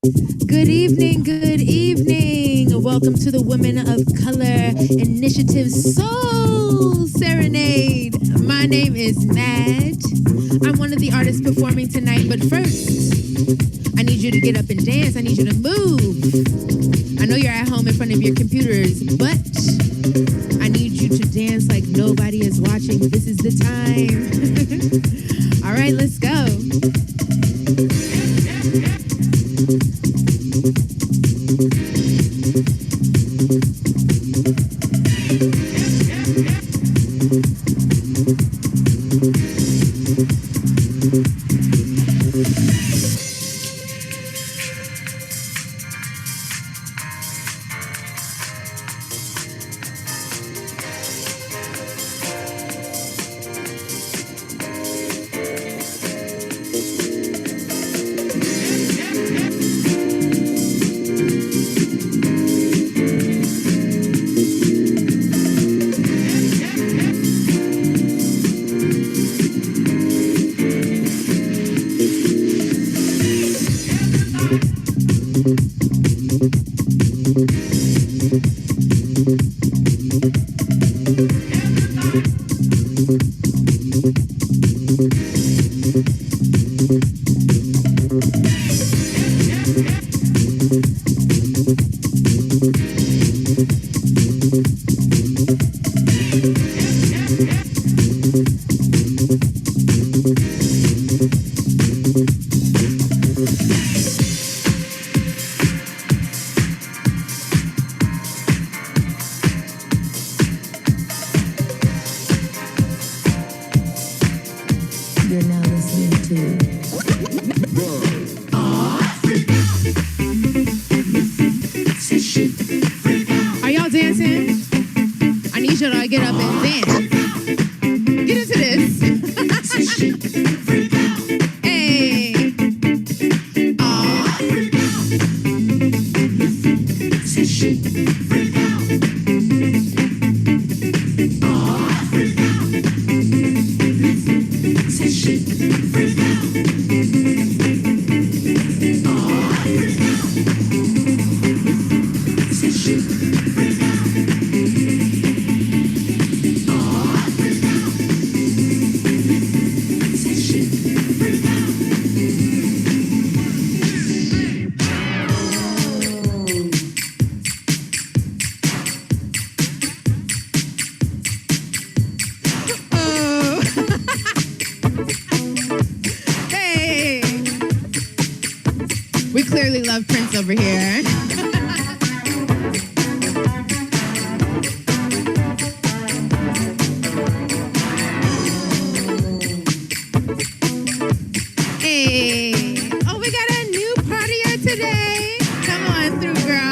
Good evening, good evening. Welcome to the Women of Color Initiative Soul Serenade. My name is MAAD. I'm one of the artists performing tonight, but first, I need you to get up and dance. I need you to move. I know you're at home in front of your computers, but I need you to dance like nobody is watching. This is the time. All right, let's go. Over here. Hey. Oh, we got a new partier today. Come on through, girl.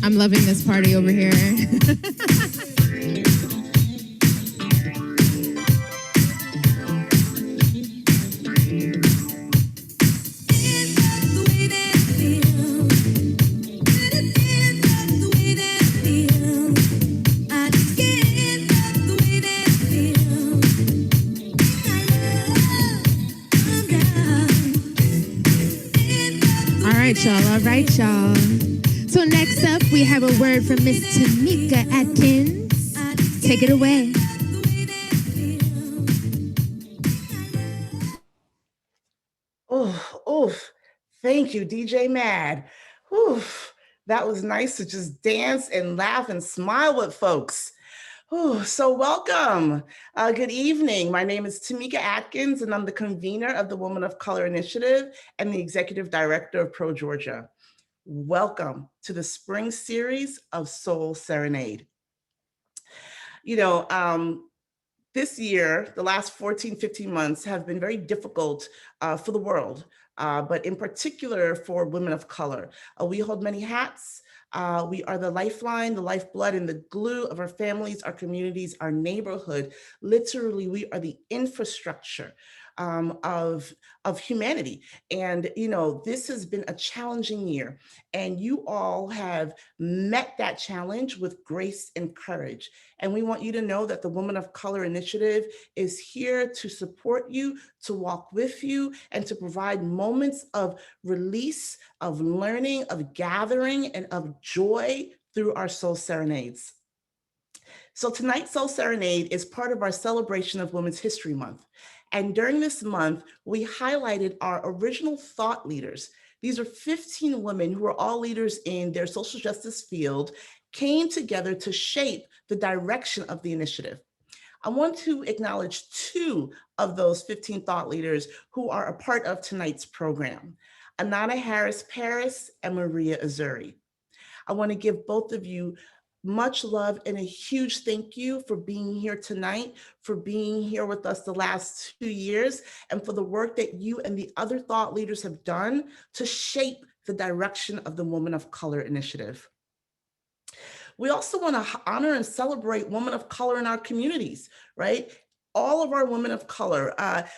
I'm loving this party over here. right, y'all. All right, y'all. So next up, we have a word from Miss Tamika Atkins. Take it away. Oof. Thank you, DJ MAAD. Oof. That was nice to just dance and laugh and smile with folks. So welcome. Good evening. My name is Tamika Atkins, and I'm the convener of the Women of Color Initiative and the executive director of Pro Georgia. Welcome to the spring series of Soul Serenade. You know, this year, the last 14, 15 months have been very difficult for the world, but in particular for women of color. We hold many hats. We are the lifeline, the lifeblood, and the glue of our families, our communities, our neighborhood. Literally, we are the infrastructure of humanity. And, you know, this has been a challenging year, and you all have met that challenge with grace and courage. And we want you to know that the Women of Color Initiative is here to support you, to walk with you, and to provide moments of release, of learning, of gathering, and of joy through our Soul Serenades. So tonight's Soul Serenade is part of our celebration of Women's History Month. And during this month, we highlighted our original thought leaders. These are 15 women who are all leaders in their social justice field, came together to shape the direction of the initiative. I want to acknowledge two of those 15 thought leaders who are a part of tonight's program, Anana Harris Parris and Maria Azuri. I want to give both of you much love and a huge thank you for being here tonight, for being here with us the last 2 years, and for the work that you and the other thought leaders have done to shape the direction of the Women of Color Initiative. We also want to honor and celebrate women of color in our communities, right? All of our women of color,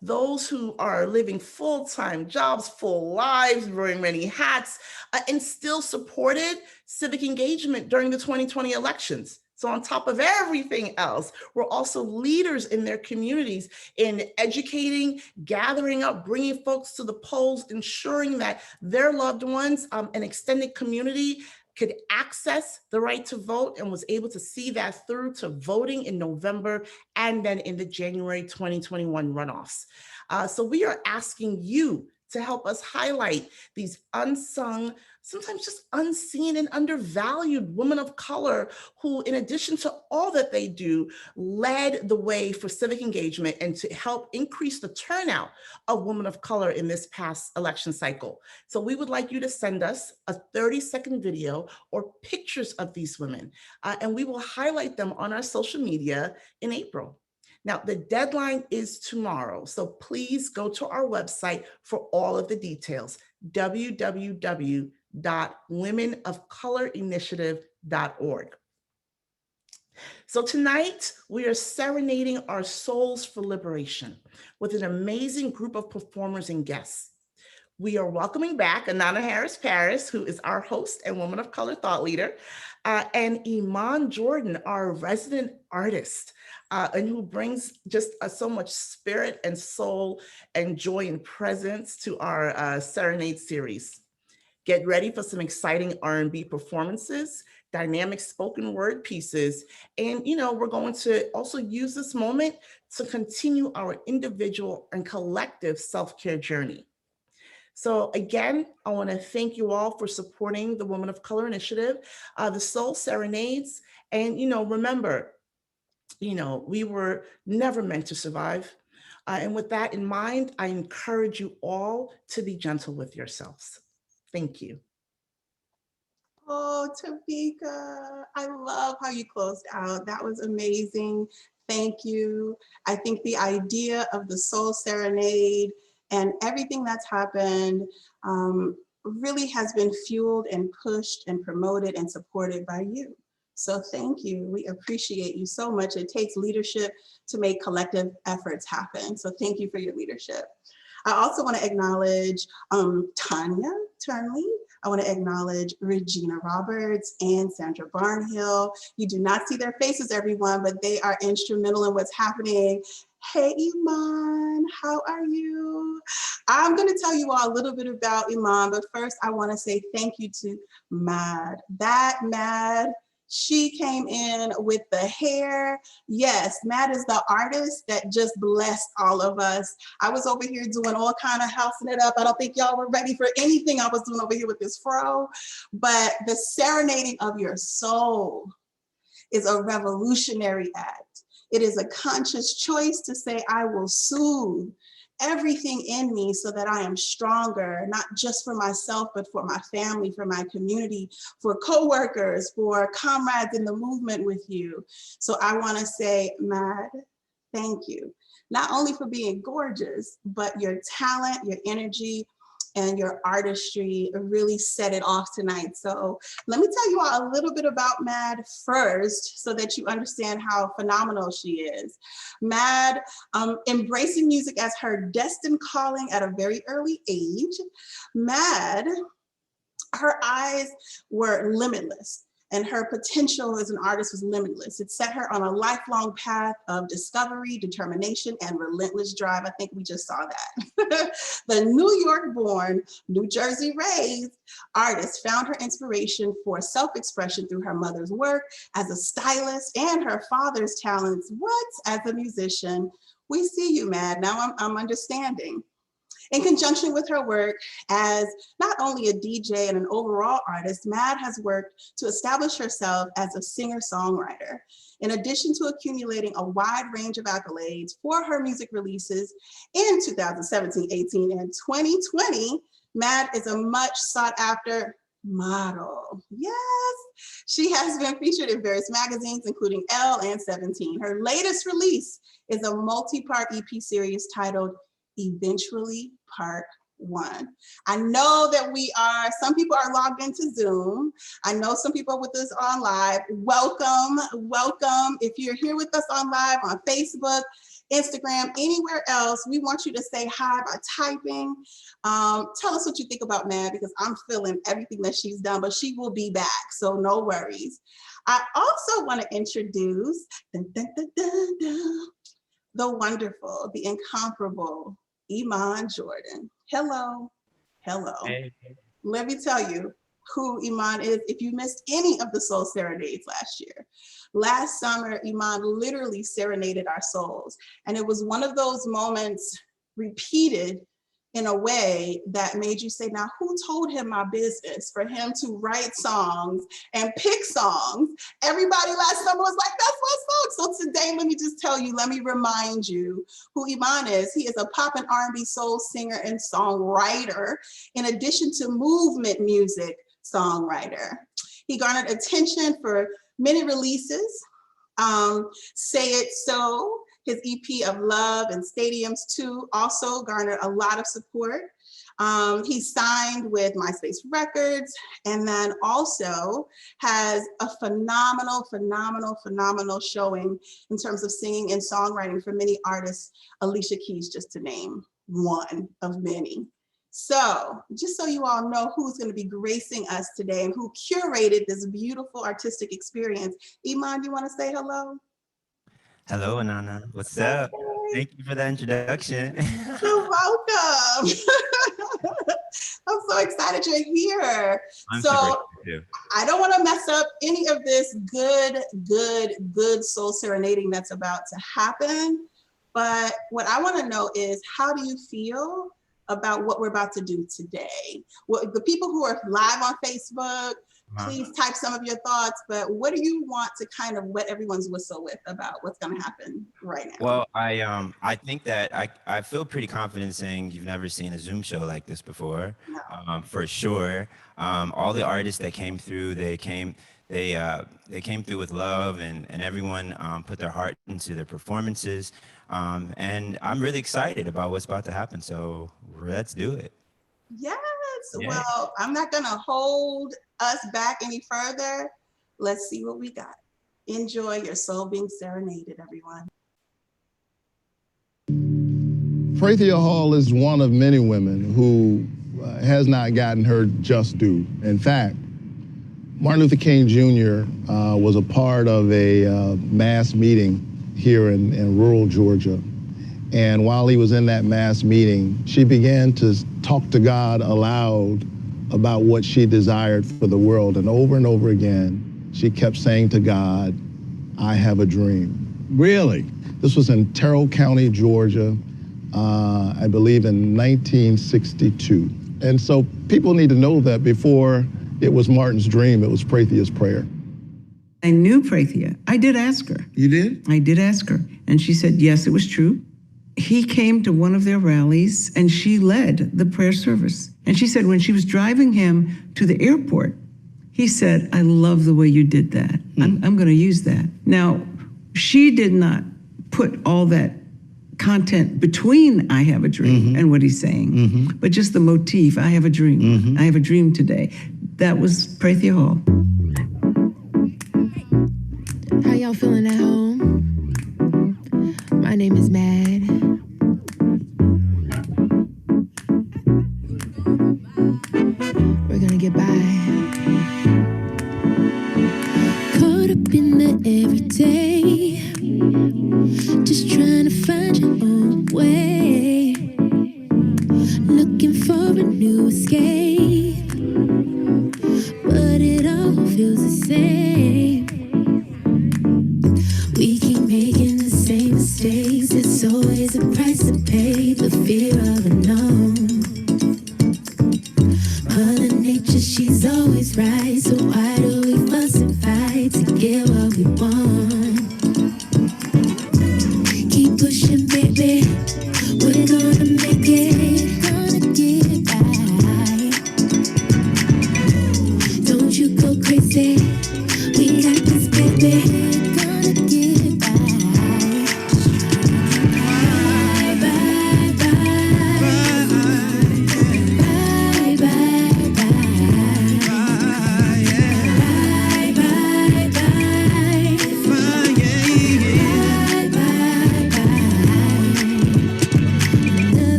those who are living full-time jobs, full lives, wearing many hats, and still supported civic engagement during the 2020 elections. So on top of everything else, we're also leaders in their communities in educating, gathering up, bringing folks to the polls, ensuring that their loved ones, and extended community could access the right to vote, and was able to see that through to voting in November and then in the January 2021 runoffs. So we are asking you to help us highlight these unsung, sometimes just unseen and undervalued women of color who, in addition to all that they do, led the way for civic engagement and to help increase the turnout of women of color in this past election cycle. So we would like you to send us a 30-second video or pictures of these women, and we will highlight them on our social media in April. Now, the deadline is tomorrow, so please go to our website for all of the details, www.womenofcolorinitiative.org. So tonight, we are serenading our souls for liberation with an amazing group of performers and guests. We are welcoming back Anana Harris Parris, who is our host and Woman of Color thought leader, and Iman Jordan, our resident artist, and who brings just so much spirit and soul and joy and presence to our Serenade series. Get ready for some exciting R&B performances, dynamic spoken word pieces, and we're going to also use this moment to continue our individual and collective self-care journey. So again, I want to thank you all for supporting the Women of Color Initiative, the Soul Serenades, and remember, we were never meant to survive. And with that in mind, I encourage you all to be gentle with yourselves. Thank you. Oh, Tamika, I love how you closed out. That was amazing. Thank you. I think the idea of the Soul Serenade and everything that's happened really has been fueled and pushed and promoted and supported by you. So thank you. We appreciate you so much. It takes leadership to make collective efforts happen. So thank you for your leadership. I also want to acknowledge Tanya Turnley. I want to acknowledge Regina Roberts and Sandra Barnhill. You do not see their faces, everyone, but they are instrumental in what's happening. Hey, Iman, how are you? I'm going to tell you all a little bit about Iman, but first I want to say thank you to MAAD. That MAAD, she came in with the hair. Yes, MAAD is the artist that just blessed all of us. I was over here doing all kind of housing it up. I don't think y'all were ready for anything I was doing over here with this fro, but the Serenading of Your Soul is a revolutionary act. It is a conscious choice to say, I will soothe everything in me so that I am stronger, not just for myself, but for my family, for my community, for coworkers, for comrades in the movement with you. So I want to say, MAAD, thank you. Not only for being gorgeous, but your talent, your energy, and your artistry really set it off tonight. So let me tell you all a little bit about MAAD first so that you understand how phenomenal she is. MAAD, embracing music as her destined calling at a very early age. MAAD, her eyes were limitless, and her potential as an artist was limitless. It set her on a lifelong path of discovery, determination, and relentless drive. I think we just saw that. The New York-born, New Jersey-raised artist found her inspiration for self-expression through her mother's work as a stylist and her father's talents, as a musician. We see you, MAAD. Now I'm understanding. In conjunction with her work as not only a DJ and an overall artist, MAAD has worked to establish herself as a singer-songwriter. In addition to accumulating a wide range of accolades for her music releases in 2017, 18, and 2020, MAAD is a much sought after model. Yes, she has been featured in various magazines, including Elle and 17. Her latest release is a multi-part EP series titled Eventually Part 1. I know that some people are logged into Zoom. I know some people are with us on live. Welcome, welcome. If you're here with us on live on Facebook, Instagram, anywhere else, we want you to say hi by typing. Tell us what you think about MAAD, because I'm feeling everything that she's done, but she will be back, so no worries. I also want to introduce the wonderful, the incomparable Iman Jordan. Hello, hello. Hey. Let me tell you who Iman is if you missed any of the Soul Serenades last year. Last summer, Iman literally serenaded our souls. And it was one of those moments repeated in a way that made you say, now who told him my business for him to write songs and pick songs? Everybody last summer was like, that's my song. So today, let me just tell you, let me remind you who Iman is. He is a pop and R&B soul singer and songwriter, in addition to movement music songwriter. He garnered attention for many releases. Say It So, his EP of Love and Stadiums 2 also garnered a lot of support. He signed with MySpace Records, and then also has a phenomenal showing in terms of singing and songwriting for many artists, Alicia Keys, just to name one of many. So just so you all know who's going to be gracing us today and who curated this beautiful artistic experience, Iman, you want to say hello? Hello, Anana. What's up? Thank you for that introduction. You're welcome. I'm so excited you're here. So I don't want to mess up any of this good soul serenading that's about to happen. But what I want to know is, how do you feel about what we're about to do today? Well, the people who are live on Facebook, please type some of your thoughts, but what do you want to kind of wet everyone's whistle with about what's going to happen right now? Well, I think that I feel pretty confident saying you've never seen a Zoom show like this before. No. For sure. All the artists that came through, they came through with love, and everyone put their heart into their performances. And I'm really excited about what's about to happen. So let's do it. Yes. Yeah. Well, I'm not going to hold us back any further. Let's see what we got. Enjoy your soul being serenaded, everyone. Sereiyeh Hall is one of many women who has not gotten her just due. In fact, Martin Luther King Jr. Was a part of a mass meeting here in rural Georgia. And while he was in that mass meeting, she began to talk to God aloud about what she desired for the world. And over again, she kept saying to God, I have a dream. Really? This was in Terrell County, Georgia, I believe in 1962. And so people need to know that before it was Martin's dream, it was Prathia's prayer. I knew Prathia. I did ask her. You did? I did ask her. And she said, yes, it was true. He came to one of their rallies and she led the prayer service. And she said when she was driving him to the airport, he said, I love the way you did that. I'm going to use that. Now, she did not put all that content between I have a dream and what he's saying, but just the motif, I have a dream. I have a dream today. That was Prathia Hall. How y'all feeling at home? My name is MAAD. We're gonna get by. Caught up in the everyday, just trying to find your own way, looking for a new escape, but it all feels the same. We keep making the same mistakes. It's always a price to pay, the fear of unknown. Mother Nature, she's always right. So why do we fuss and fight to get what we want? Keep pushing, baby. We're gonna make it. Gonna get by. Don't you go crazy. We got this, baby.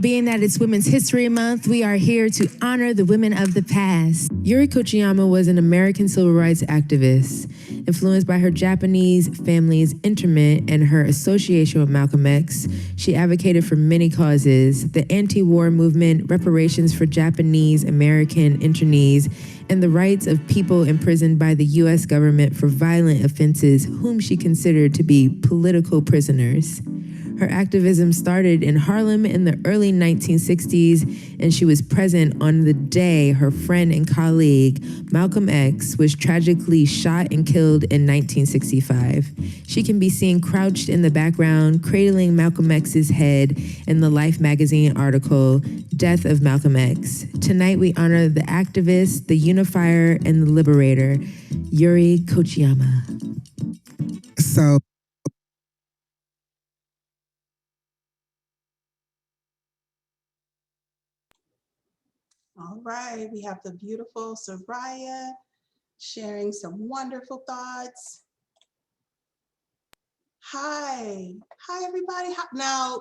Being that it's Women's History Month, we are here to honor the women of the past. Yuri Kochiyama was an American civil rights activist. Influenced by her Japanese family's interment and her association with Malcolm X, she advocated for many causes: the anti-war movement, reparations for Japanese American internees, and the rights of people imprisoned by the U.S. government for violent offenses whom she considered to be political prisoners. Her activism started in Harlem in the early 1960s, and she was present on the day her friend and colleague, Malcolm X, was tragically shot and killed in 1965. She can be seen crouched in the background, cradling Malcolm X's head in the Life magazine article, Death of Malcolm X. Tonight we honor the activist, the unifier, and the liberator, Yuri Kochiyama. So All right, we have the beautiful Seraiyeh sharing some wonderful thoughts. Hi everybody. Now,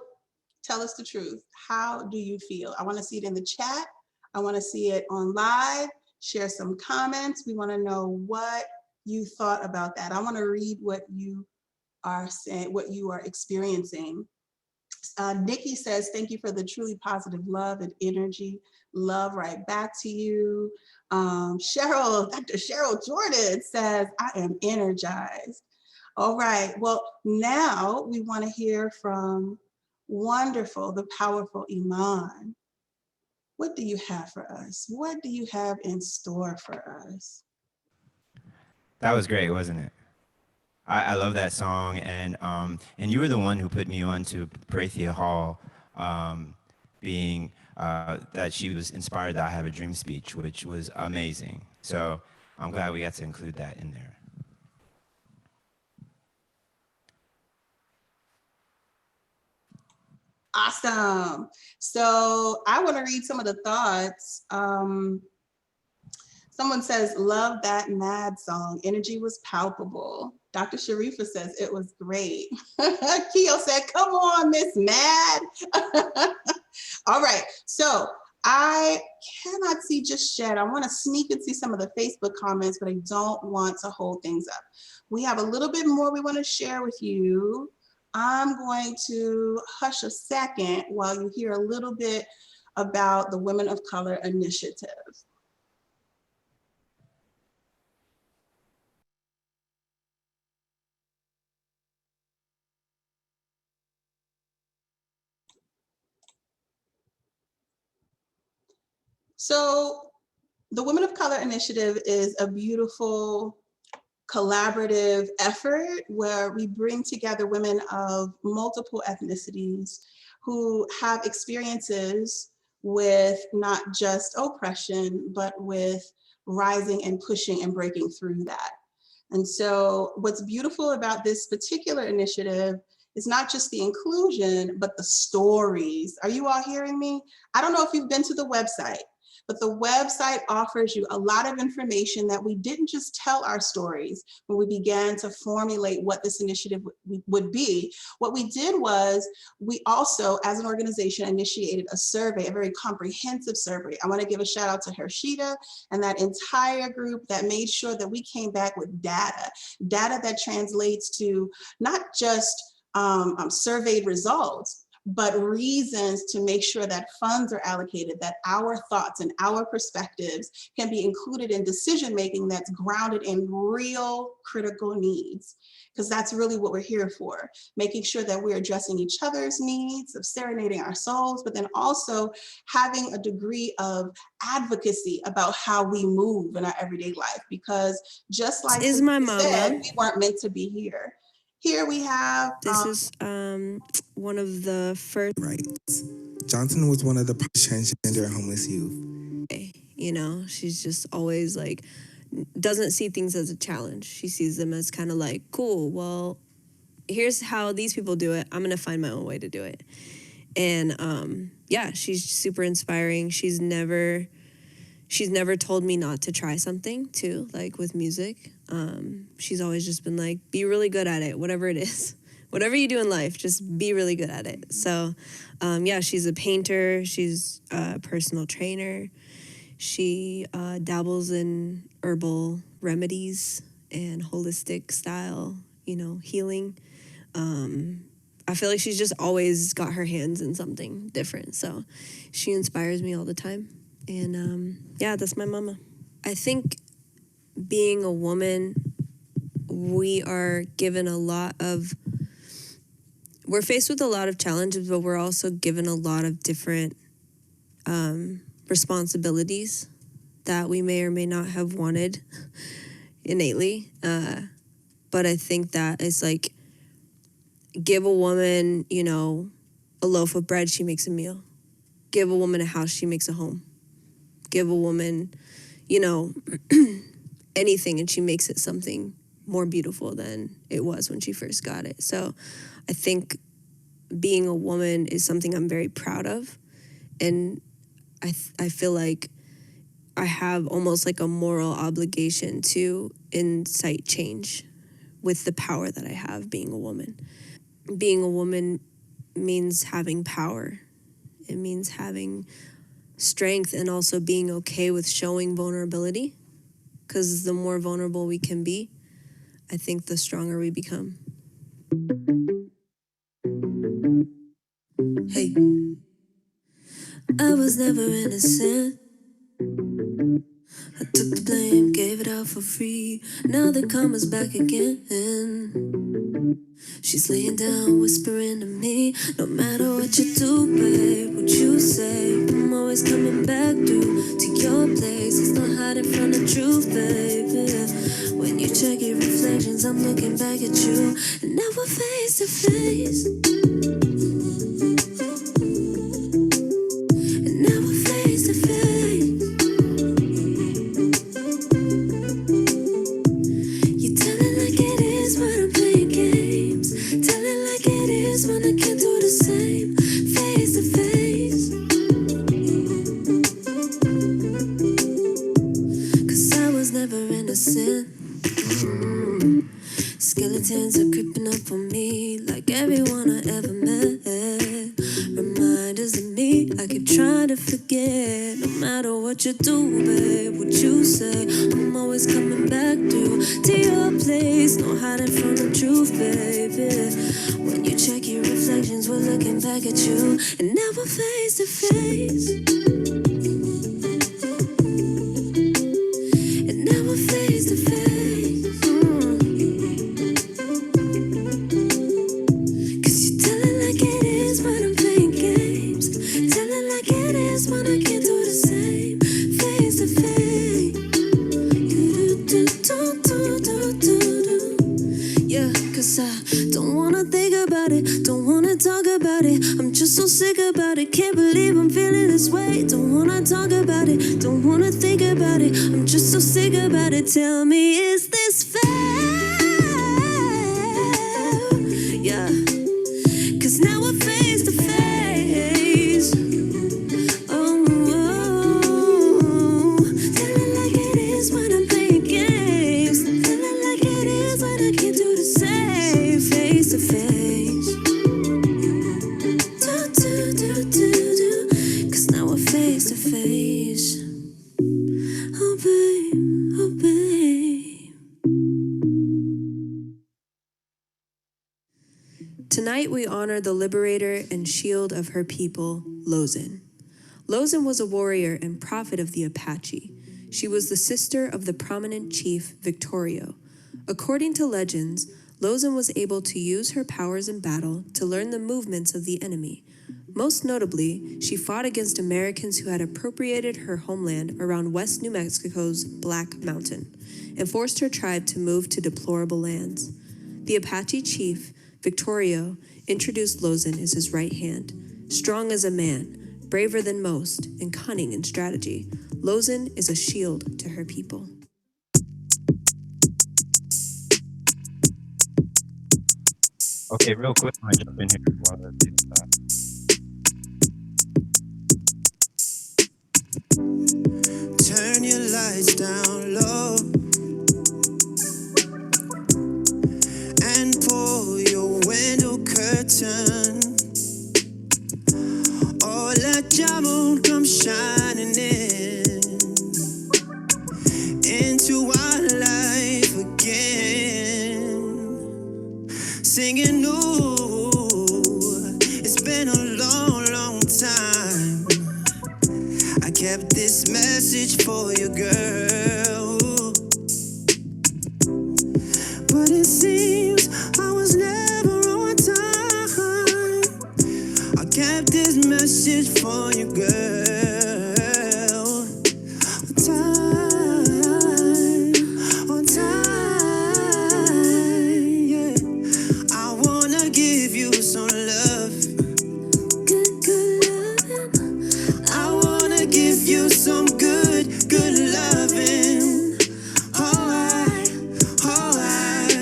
tell us the truth. How do you feel? I want to see it in the chat. I want to see it on live. Share some comments. We want to know what you thought about that. I want to read what you are saying, what you are experiencing. Nikki says, thank you for the truly positive love and energy. Love right back to you. Dr. Cheryl Jordan says, I am energized. All right, well, now we want to hear from wonderful, the powerful Iman. What do you have for us? What do you have in store for us? That was great, wasn't it? I love that song, and you were the one who put me on to Parathea Hall, being that she was inspired that I Have a Dream speech, which was amazing. So I'm glad we got to include that in there. Awesome. So I want to read some of the thoughts. Someone says, love that MAAD song. Energy was palpable. Dr. Shareefah says, it was great. Keo said, come on, Miss MAAD. All right, so I cannot see just yet. I want to sneak and see some of the Facebook comments, but I don't want to hold things up. We have a little bit more we want to share with you. I'm going to hush a second while you hear a little bit about the Women of Color Initiative. So the Women of Color Initiative is a beautiful collaborative effort where we bring together women of multiple ethnicities who have experiences with not just oppression, but with rising and pushing and breaking through that. And so what's beautiful about this particular initiative is not just the inclusion, but the stories. Are you all hearing me? I don't know if you've been to the website, but the website offers you a lot of information that we didn't just tell our stories when we began to formulate what this initiative would be. What we did was we also, as an organization, initiated a survey, a very comprehensive survey. I want to give a shout out to Hershita and that entire group that made sure that we came back with data that translates to not just surveyed results, but reasons to make sure that funds are allocated, that our thoughts and our perspectives can be included in decision-making that's grounded in real critical needs. Because that's really what we're here for, making sure that we're addressing each other's needs, of serenading our souls, but then also having a degree of advocacy about how we move in our everyday life. Because just like this is my mama. said, we weren't meant to be here. Here we have- This is one of the first rights. Johnson was one of the transgender homeless youth. You know, she's just always like, doesn't see things as a challenge. She sees them as kind of like, cool, well, here's how these people do it. I'm going to find my own way to do it. And yeah, she's super inspiring. She's never told me not to try something too, like with music. She's always just been like, be really good at it, whatever it is. Whatever you do in life, just be really good at it. So yeah, she's a painter. She's a personal trainer. She dabbles in herbal remedies and holistic style, you know, healing. I feel like she's just always got her hands in something different. So she inspires me all the time. And yeah, that's my mama. I think being a woman, we are given we're faced with a lot of challenges, but we're also given a lot of different responsibilities that we may or may not have wanted innately. But I think that it's like, give a woman, you know, a loaf of bread, she makes a meal. Give a woman a house, she makes a home. Give a woman, you know, anything, and she makes it something more beautiful than it was when she first got it. So I think being a woman is something I'm very proud of. And I feel like I have almost like a moral obligation to incite change with the power that I have being a woman. Being a woman means having power. It means having strength and also being okay with showing vulnerability, because the more vulnerable we can be, I think the stronger we become. Hey, I was never innocent. I took the blame, gave it out for free. Now the karma's back again. She's laying down, whispering to me, no matter what you do, babe, what you say, I'm always coming back to your place. It's not hiding from the truth, baby. When you check your reflections, I'm looking back at you, and now we're face to face. And now we're face to face. You tell it like it is when I'm playing games. Tell it like it is when I can't do the same. Face to face. 'Cause I was never innocent. Skeletons are creeping up on me like everyone I ever met. Reminders of me I keep trying to forget. No matter what you do, babe, what you say, I'm always coming back to your place. No hiding from the truth, baby. When you check your reflections, we're looking back at you, and now we're face to face. And now we're face to face. When I can't do the same, face to face. Yeah, 'cause I don't wanna think about it, don't wanna talk about it. I'm just so sick about it, can't believe I'm feeling this way. Don't wanna talk about it, don't wanna think about it. I'm just so sick about it. Tell me, is this fair? Yeah, 'cause now we're face to face. Tonight we honor the liberator and shield of her people, Lozin. Lozin was a warrior and prophet of the Apache. She was the sister of the prominent chief Victorio. According to legends, Lozin was able to use her powers in battle to learn the movements of the enemy. Most notably, she fought against Americans who had appropriated her homeland around West New Mexico's Black Mountain and forced her tribe to move to deplorable lands. The Apache chief, Victorio, introduced Lozin as his right hand. Strong as a man, braver than most, and cunning in strategy, Lozin is a shield to her people. Okay, real quick, I'm gonna jump in here while the video stops. Turn your lights down low and pull your window curtain. Oh, let your moon come shining into our life again. Singing, ooh, it's been a long, long time. I kept this message for you, girl, but it seems I was never on time. I kept this message for you, girl, on time, on time, yeah. I wanna give you some love, good, good loving. I wanna give you some good, good loving. Alright, alright,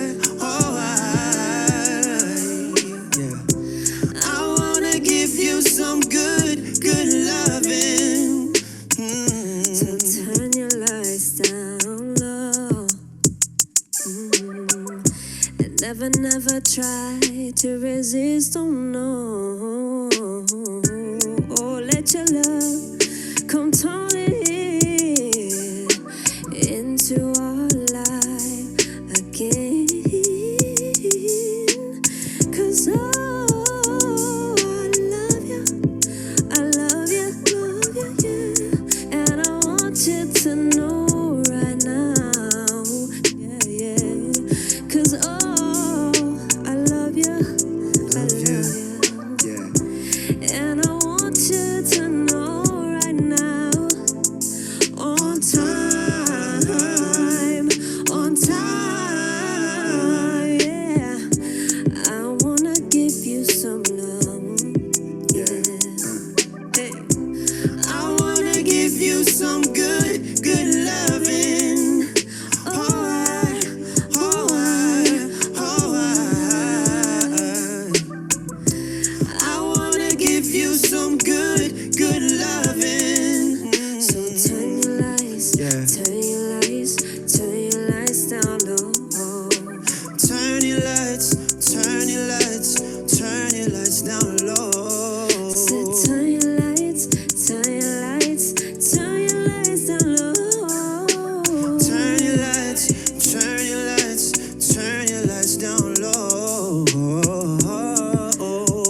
alright, yeah. I wanna give you some good, good loving. never tried to resist, oh no. Oh, let your love come tumbling into our life again. 'Cause oh, I love you, yeah. And I want you to know right now, yeah. 'Cause oh, I love you, yeah. And I want you to know right now, on time, yeah. I wanna give you some love, yeah. Hey. I wanna give you some good loving. I wanna give you some good loving. So turn your lights, turn your lights down low. Turn your lights down low. So turn your lights down low. Turn your lights down low.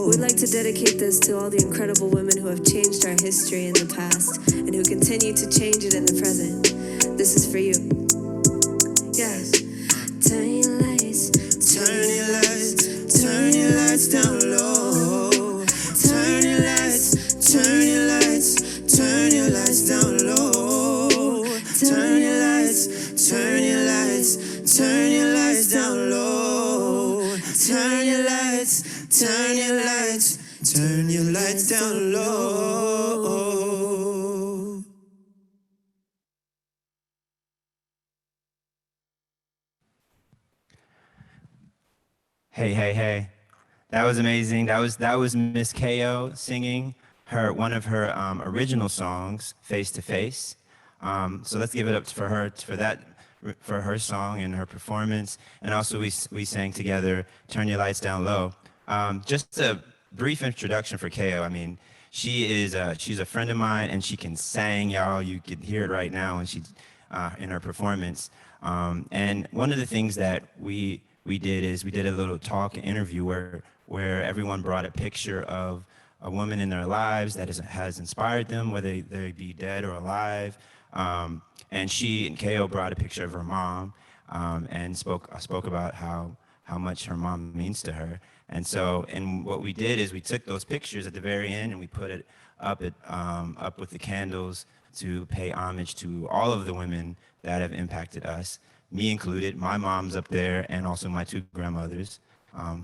We'd like to dedicate this to all the incredible women who have changed our history in the past and who continue to change it in the present. This is for you. Yes. Turn your lights down low. Turn your lights down low. Turn your lights down low. Turn your lights down low. Hey. That was amazing. That was Miss Keo singing one of her original songs, Face to Face. So let's give it up for her for her song and her performance. And also we sang together Turn Your Lights Down Low. Just a brief introduction for Keo. I mean, she's a friend of mine and she can sing, y'all. You can hear it right now when she's in her performance. And one of the things that we did is we did a little talk interview where everyone brought a picture of a woman in their lives that has inspired them, whether they be dead or alive. And she and Keo brought a picture of her mom and spoke about how much her mom means to her. And so, and what we did is we took those pictures at the very end and we put it up with the candles to pay homage to all of the women that have impacted us, me included. My mom's up there and also my two grandmothers.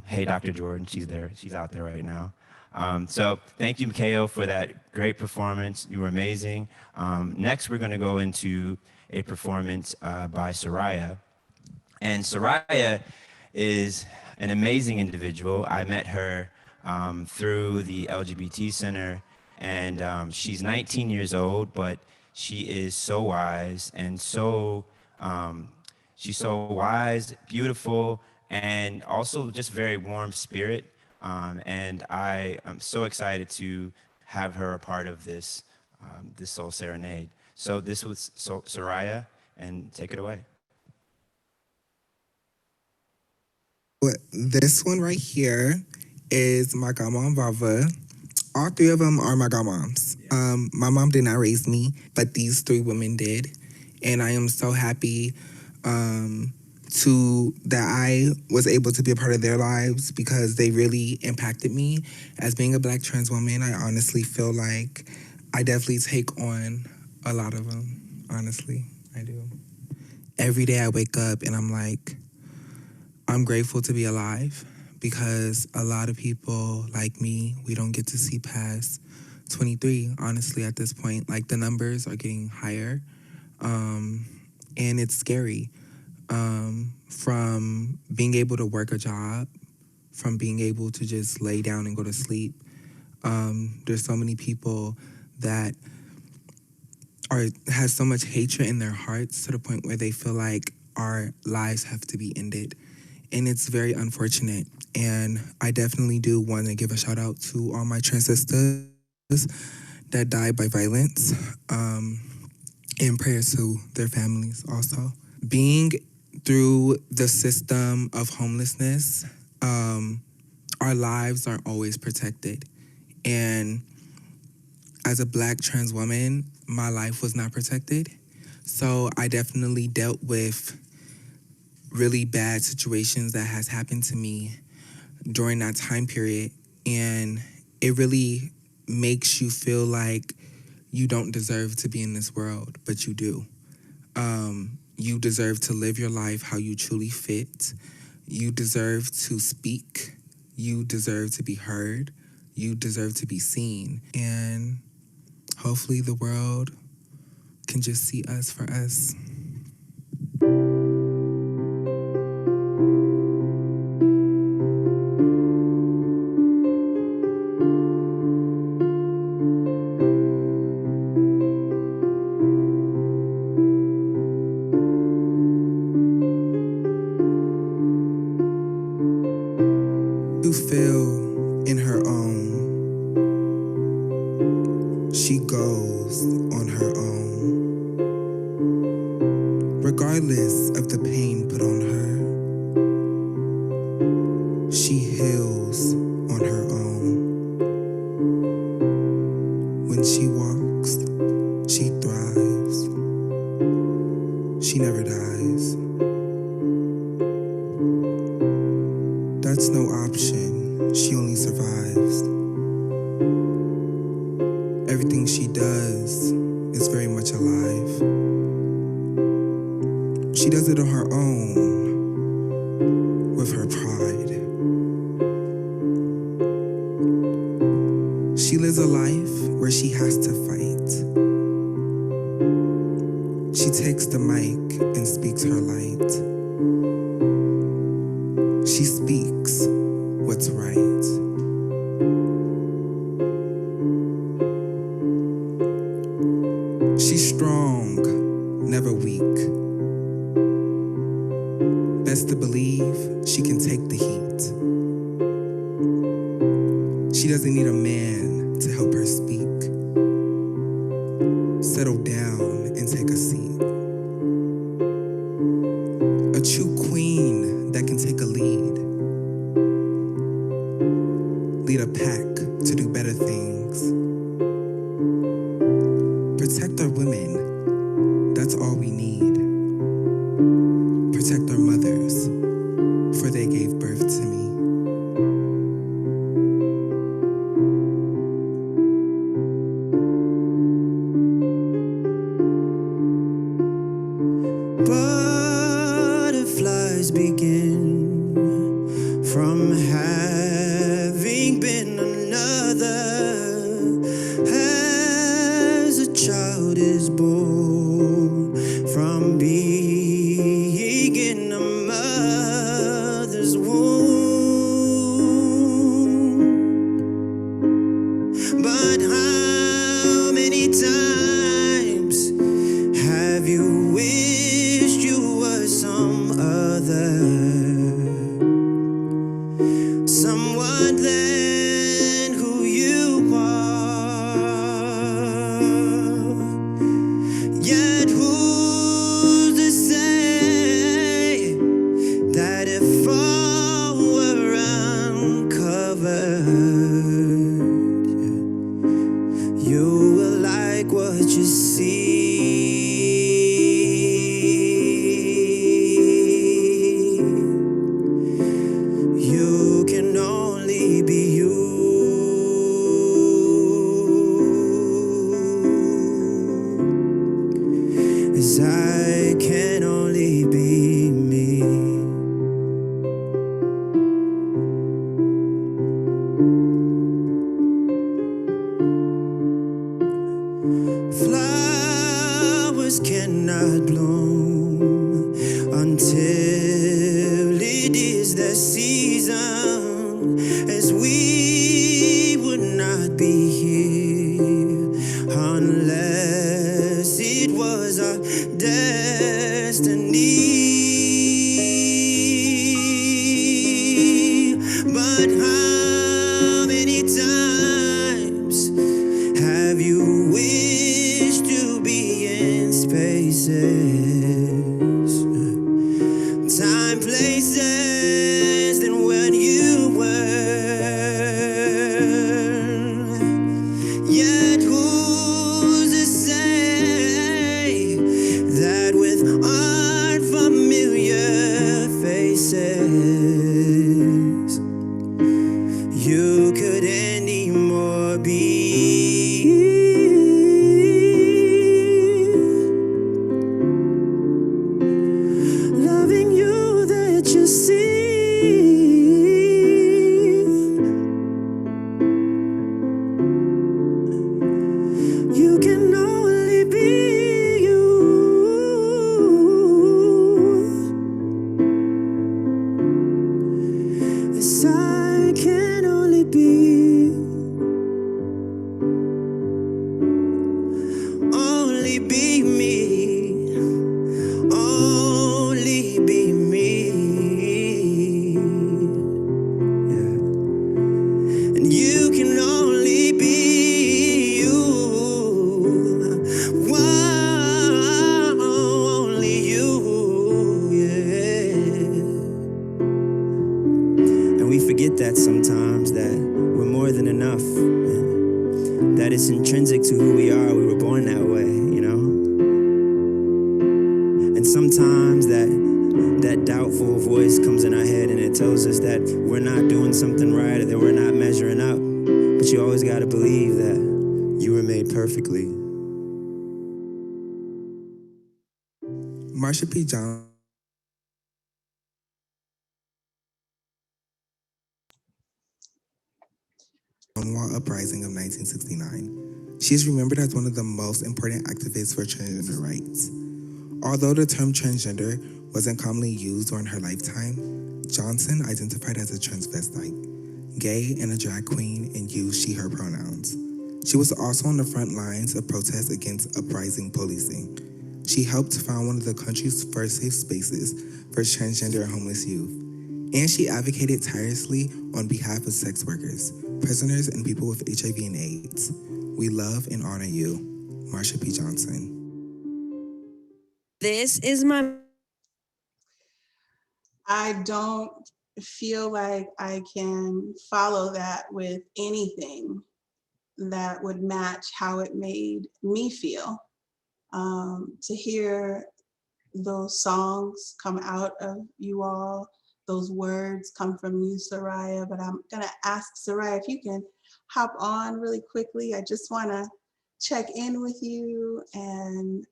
Hey, Dr. Jordan, she's there. She's out there right now. So thank you, Keo, for that great performance. You were amazing. Next, we're going to go into a performance by Seraiyeh. And Seraiyeh is an amazing individual. I met her through the LGBT Center, and she's 19 years old, but she is so wise and she's so wise, beautiful, and also just very warm spirit. And I am so excited to have her a part of this Soul Serenade. So this was Seraiyeh, and take it away. This one right here is my godmom Vava. All three of them are my godmoms. My mom did not raise me, but these three women did. And I am so happy that I was able to be a part of their lives because they really impacted me. As being a Black trans woman, I honestly feel like I definitely take on a lot of them. Honestly, I do. Every day I wake up and I'm like, I'm grateful to be alive because a lot of people like me, we don't get to see past 23, honestly, at this point. Like, the numbers are getting higher, and it's scary. From being able to work a job, from being able to just lay down and go to sleep. There's so many people that has so much hatred in their hearts to the point where they feel like our lives have to be ended. and it's very unfortunate. And I definitely do want to give a shout out to all my trans sisters that died by violence, and prayers to their families also. Being through the system of homelessness, our lives aren't always protected. And as a Black trans woman, my life was not protected. So I definitely dealt with really bad situations that has happened to me during that time period. And it really makes you feel like you don't deserve to be in this world, but you do. You deserve to live your life how you truly fit. You deserve to speak. You deserve to be heard. You deserve to be seen. And hopefully the world can just see us for us. You feel in her own. She goes on her own. Regardless of the pain put on her, she heals on her own. When she walks, she thrives. She never dies. That's no option. She only survives. Everything she does is very much alive. She does it on her own, with her pride. She lives a life where she has to fight. She takes the mic and speaks her light. She speaks what's right. She's strong, never weak. Best to believe she can take the heat. She doesn't need a man to help her speak. Settle down and take a seat. A true queen that can take a lead. Lead a pack to do better things. Protect our women, that's all we need. Protect our mothers, for they gave birth to me. Butterflies begin from having been another. As a child is born from being in a mother's womb. But how many times have you wished you were some other? Someone than who you are. Yet who's to say that if all were uncovered, you will like what you see? You can only be you. 'Cause I can only be me. Flowers cannot bloom until it is their season, as we would not be here unless it was our destiny. spaces, time, places than when you were. Yet who's to say that with unfamiliar faces you could anymore be loving you that you see? You can only be you. This I can only be. Only be me. Only be me. Yeah. And you can only be you. Wow, only you. Yeah. And we forget that sometimes, that we're more than enough. That it's intrinsic to who we are. We were born that way, you know? And sometimes that doubtful voice comes in our head and it tells us that we're not doing something right or that we're not measuring up. But you always got to believe that you were made perfectly. Marsha P. Johnson Stonewall Uprising of 1969. She is remembered as one of the most important activists for transgender rights. Although the term transgender wasn't commonly used during her lifetime, Johnson identified as a transvestite, gay, and a drag queen and used she/her pronouns. She was also on the front lines of protests against uprising policing. She helped found one of the country's first safe spaces for transgender and homeless youth. And she advocated tirelessly on behalf of sex workers, prisoners, and people with HIV and AIDS. We love and honor you, Marsha P. Johnson. This is my... I don't feel like I can follow that with anything that would match how it made me feel. To hear those songs come out of you all, those words come from you, Seraiyeh, but I'm gonna ask Seraiyeh if you can hop on really quickly. I just wanna check in with you and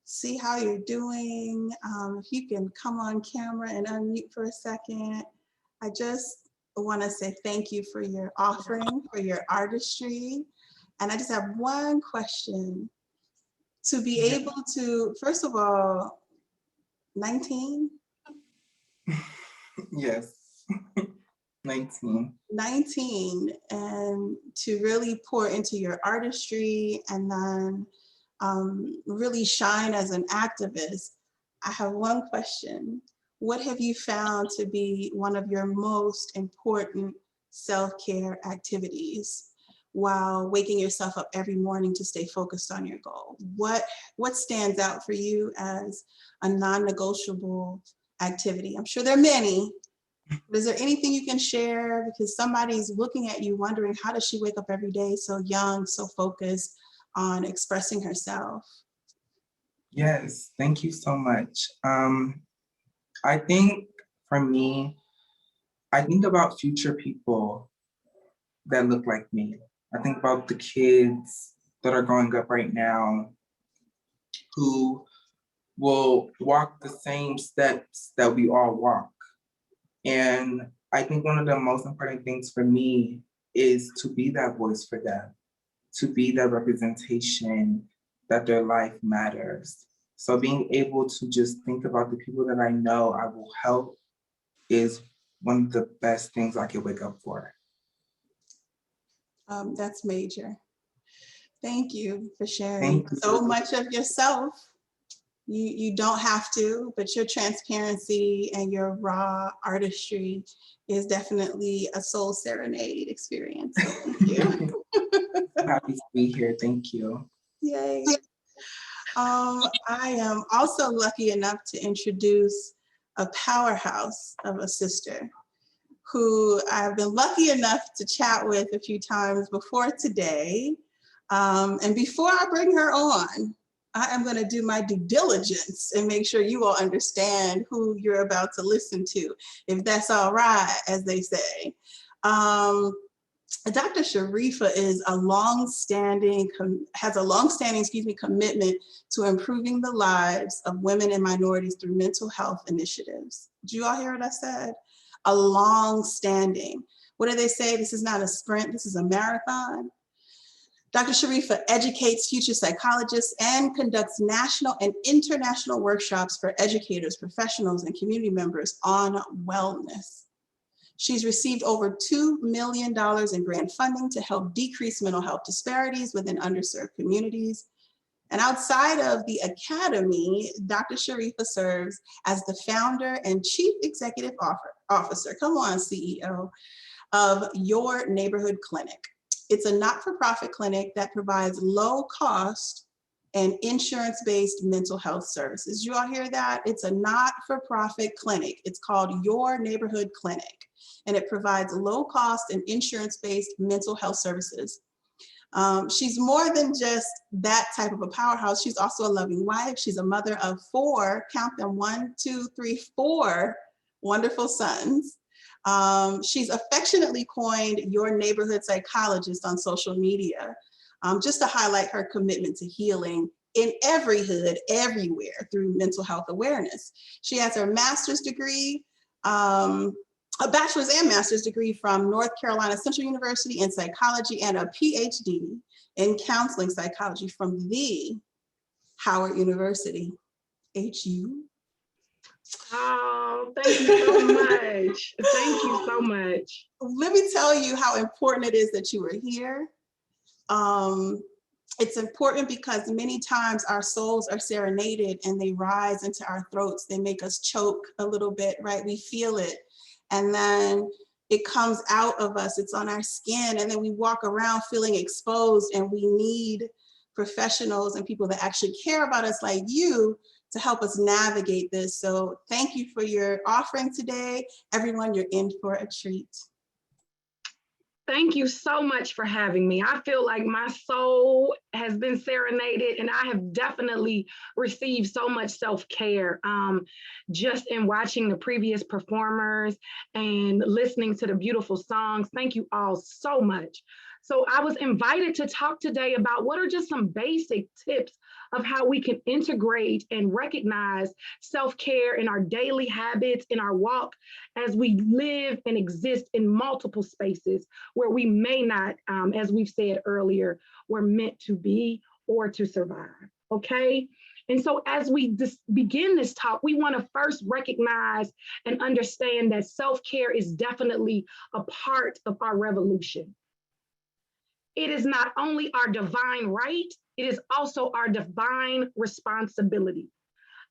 see how you're doing. If you can come on camera and unmute for a second. I just wanna say thank you for your offering, for your artistry. And I just have one question. To be able to, first of all, 19? Yes, 19. 19, and to really pour into your artistry and then really shine as an activist. I have one question. What have you found to be one of your most important self-care activities while waking yourself up every morning to stay focused on your goal? What stands out for you as a non-negotiable activity? I'm sure there are many, but is there anything you can share? Because somebody's looking at you wondering, how does she wake up every day so young, so focused on expressing herself? Yes, thank you so much. I think for me, I think about future people that look like me. I think about the kids that are growing up right now who will walk the same steps that we all walk. And I think one of the most important things for me is to be that voice for them, to be that representation that their life matters. So being able to just think about the people that I know I will help is one of the best things I could wake up for. That's major. Thank you for sharing so much of yourself. You don't have to, but your transparency and your raw artistry is definitely a soul serenade experience. So thank you. Happy to be here. Thank you. Yay. I am also lucky enough to introduce a powerhouse of a sister who I've been lucky enough to chat with a few times before today. And before I bring her on, I am going to do my due diligence and make sure you all understand who you're about to listen to, if that's all right, as they say. Dr. Shareefah is has a long-standing, commitment to improving the lives of women and minorities through mental health initiatives. Did you all hear what I said? A long-standing. What do they say? This is not a sprint, this is a marathon. Dr. Shareefah educates future psychologists and conducts national and international workshops for educators, professionals, and community members on wellness. She's received over $2 million in grant funding to help decrease mental health disparities within underserved communities. And outside of the academy, Dr. Shareefah serves as the founder and chief executive officer, come on, CEO, of Your Neighborhood Clinic. It's a not-for-profit clinic that provides low-cost and insurance-based mental health services. You all hear that? It's a not-for-profit clinic. It's called Your Neighborhood Clinic, and it provides low-cost and insurance-based mental health services. She's more than just that type of a powerhouse. She's also a loving wife. She's a mother of 4, count them, 1, 2, 3, 4 wonderful sons. She's affectionately coined Your Neighborhood Psychologist on social media, just to highlight her commitment to healing in every hood, everywhere, through mental health awareness. She has her master's degree, a bachelor's and master's degree from North Carolina Central University in psychology, and a PhD in counseling psychology from the Howard University, HU. Oh, thank you so much. Thank you so much. Let me tell you how important it is that you are here. It's important because many times our souls are serenaded and they rise into our throats. They make us choke a little bit, right? We feel it. And then it comes out of us, it's on our skin, and then we walk around feeling exposed, and we need professionals and people that actually care about us like you to help us navigate this. So thank you for your offering today. Everyone, you're in for a treat. Thank you so much for having me. I feel like my soul has been serenaded, and I have definitely received so much self-care just in watching the previous performers and listening to the beautiful songs. Thank you all so much. So I was invited to talk today about what are just some basic tips of how we can integrate and recognize self-care in our daily habits, in our walk, as we live and exist in multiple spaces where we may not, as we've said earlier, we're meant to be or to survive, okay? And so as we begin this talk, we want to first recognize and understand that self-care is definitely a part of our revolution. It is not only our divine right, it is also our divine responsibility.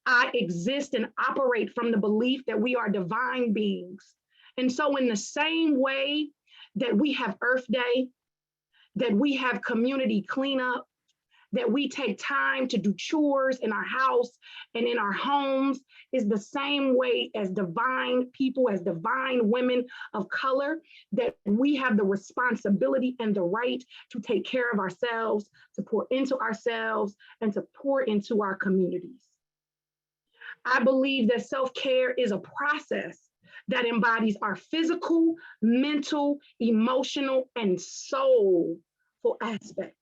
I exist and operate from the belief that we are divine beings. And so in the same way that we have Earth Day, that we have community cleanup, that we take time to do chores in our house and in our homes, is the same way as divine people, as divine women of color, that we have the responsibility and the right to take care of ourselves, to pour into ourselves, and to pour into our communities. I believe that self-care is a process that embodies our physical, mental, emotional, and soulful aspects.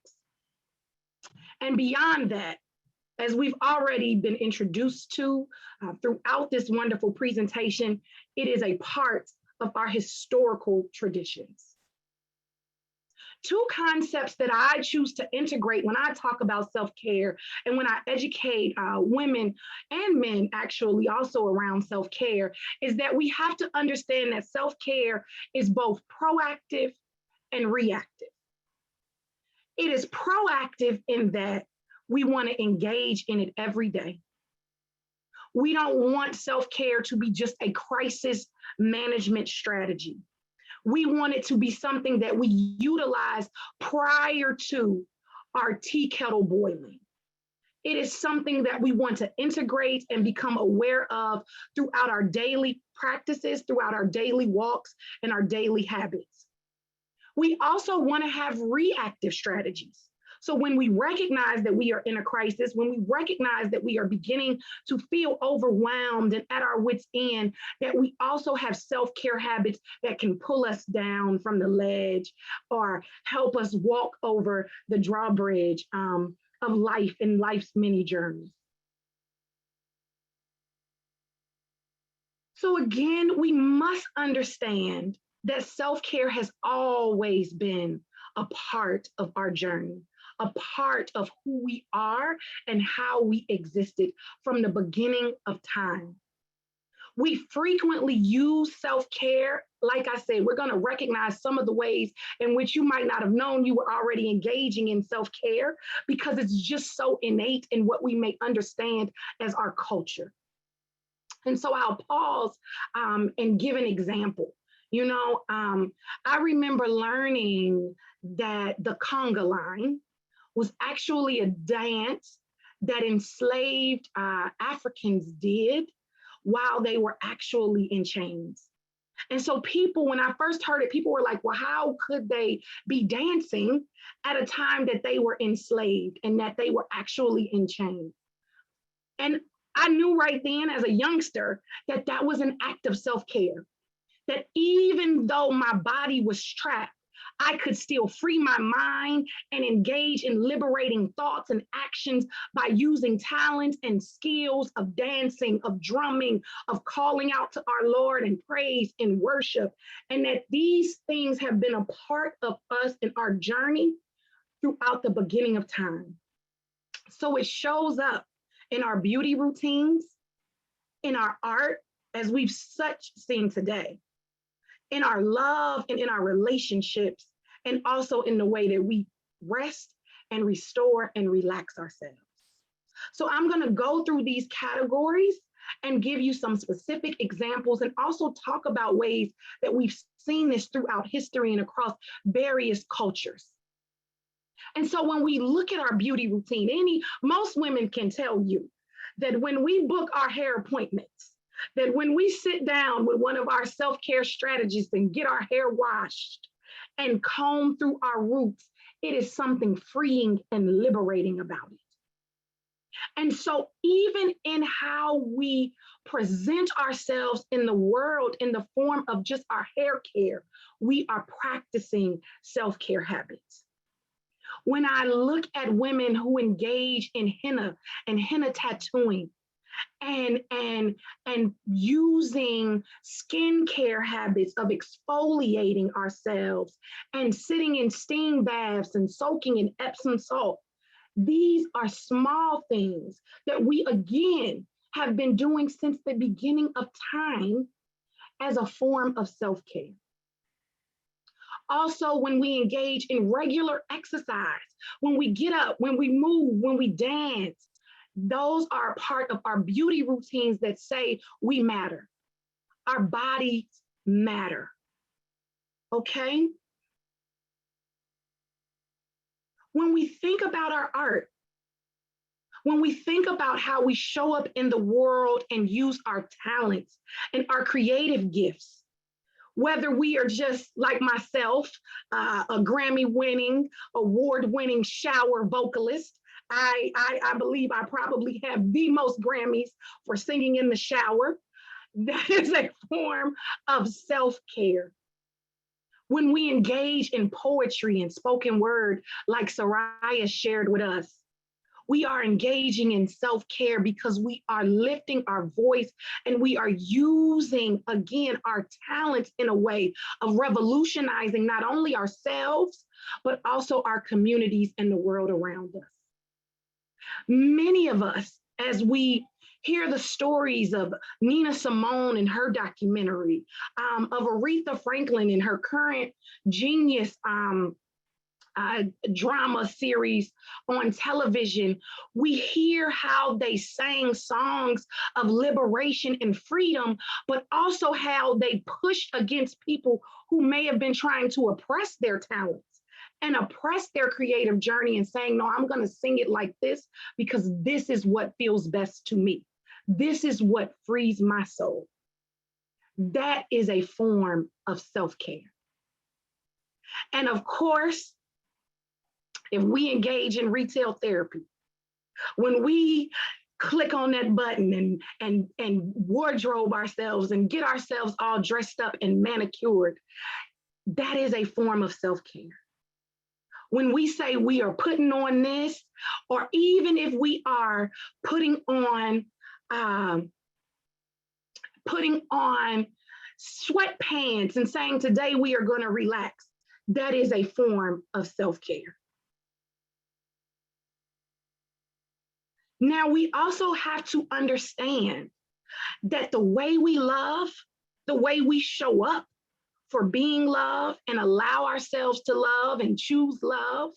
And beyond that, as we've already been introduced to throughout this wonderful presentation, it is a part of our historical traditions. 2 concepts that I choose to integrate when I talk about self-care and when I educate women and men actually also around self-care is that we have to understand that self-care is both proactive and reactive. It is proactive in that we want to engage in it every day. We don't want self-care to be just a crisis management strategy. We want it to be something that we utilize prior to our tea kettle boiling. It is something that we want to integrate and become aware of throughout our daily practices, throughout our daily walks, and our daily habits. We also want to have reactive strategies. So when we recognize that we are in a crisis, when we recognize that we are beginning to feel overwhelmed and at our wits' end, that we also have self-care habits that can pull us down from the ledge or help us walk over the drawbridge of life and life's many journeys. So again, we must understand that self-care has always been a part of our journey, a part of who we are and how we existed from the beginning of time. We frequently use self-care. Like I said, we're going to recognize some of the ways in which you might not have known you were already engaging in self-care because it's just so innate in what we may understand as our culture. And so I'll pause and give an example. You know, I remember learning that the conga line was actually a dance that enslaved Africans did while they were actually in chains. And so people, when I first heard it, people were like, well, how could they be dancing at a time that they were enslaved and that they were actually in chains? And I knew right then as a youngster that that was an act of self-care, that even though my body was trapped, I could still free my mind and engage in liberating thoughts and actions by using talents and skills of dancing, of drumming, of calling out to our Lord in praise and worship. And that these things have been a part of us in our journey throughout the beginning of time. So it shows up in our beauty routines, in our art, as we've such seen today, in our love and in our relationships, and also in the way that we rest and restore and relax ourselves. So I'm going to go through these categories and give you some specific examples and also talk about ways that we've seen this throughout history and across various cultures. And so when we look at our beauty routine, most women can tell you that when we book our hair appointments, that when we sit down with one of our self-care strategists and get our hair washed and comb through our roots, it is something freeing and liberating about it. And so even in how we present ourselves in the world in the form of just our hair care, we are practicing self-care habits. When I look at women who engage in henna and henna tattooing, and using skincare habits of exfoliating ourselves and sitting in steam baths and soaking in Epsom salt, these are small things that we again have been doing since the beginning of time as a form of self-care. Also, when we engage in regular exercise, when we get up, when we move, when we dance, those are a part of our beauty routines that say we matter. Our bodies matter. Okay? When we think about our art, when we think about how we show up in the world and use our talents and our creative gifts, whether we are just like myself, a Grammy-winning, award-winning shower vocalist, I believe I probably have the most Grammys for singing in the shower. That is a form of self-care. When we engage in poetry and spoken word, like Seraiyeh shared with us, we are engaging in self-care because we are lifting our voice and we are using, again, our talents in a way of revolutionizing not only ourselves, but also our communities and the world around us. Many of us, as we hear the stories of Nina Simone and her documentary, of Aretha Franklin and her current Genius drama series on television, we hear how they sang songs of liberation and freedom, but also how they pushed against people who may have been trying to oppress their talents and oppress their creative journey and saying, no, I'm going to sing it like this because this is what feels best to me. This is what frees my soul. That is a form of self-care. And of course, if we engage in retail therapy, when we click on that button and wardrobe ourselves and get ourselves all dressed up and manicured, that is a form of self-care. When we say we are putting on this, or even if we are putting on sweatpants and saying today we are going to relax, that is a form of self-care. Now, we also have to understand that the way we love, the way we show up for being loved and allow ourselves to love and choose love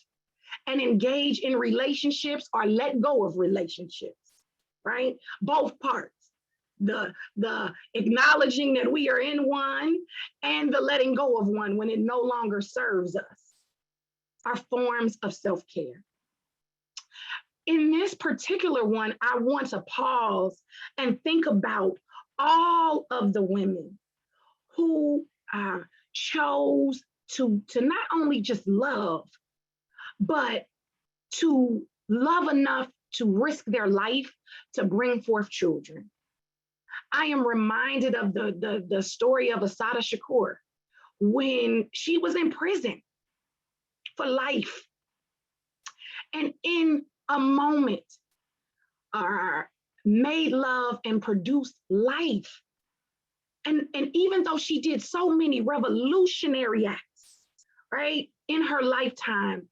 and engage in relationships or let go of relationships, right? Both parts, the acknowledging that we are in one and the letting go of one when it no longer serves us are forms of self-care. In this particular one, I want to pause and think about all of the women who chose to not only just love, but to love enough to risk their life to bring forth children. I am reminded of the story of Assata Shakur when she was in prison for life. And in a moment, made love and produced life. And even though she did so many revolutionary acts, right, in her lifetime,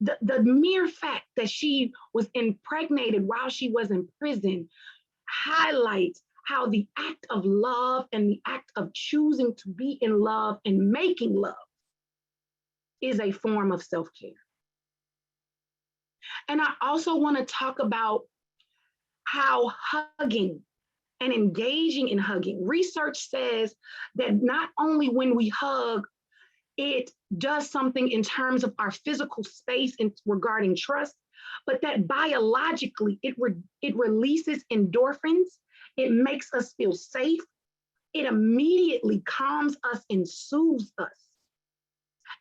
the mere fact that she was impregnated while she was in prison highlights how the act of love and the act of choosing to be in love and making love is a form of self-care. And I also want to talk about how hugging and engaging in hugging. Research says that not only when we hug, it does something in terms of our physical space and regarding trust, but that biologically it releases endorphins. It makes us feel safe. It immediately calms us and soothes us.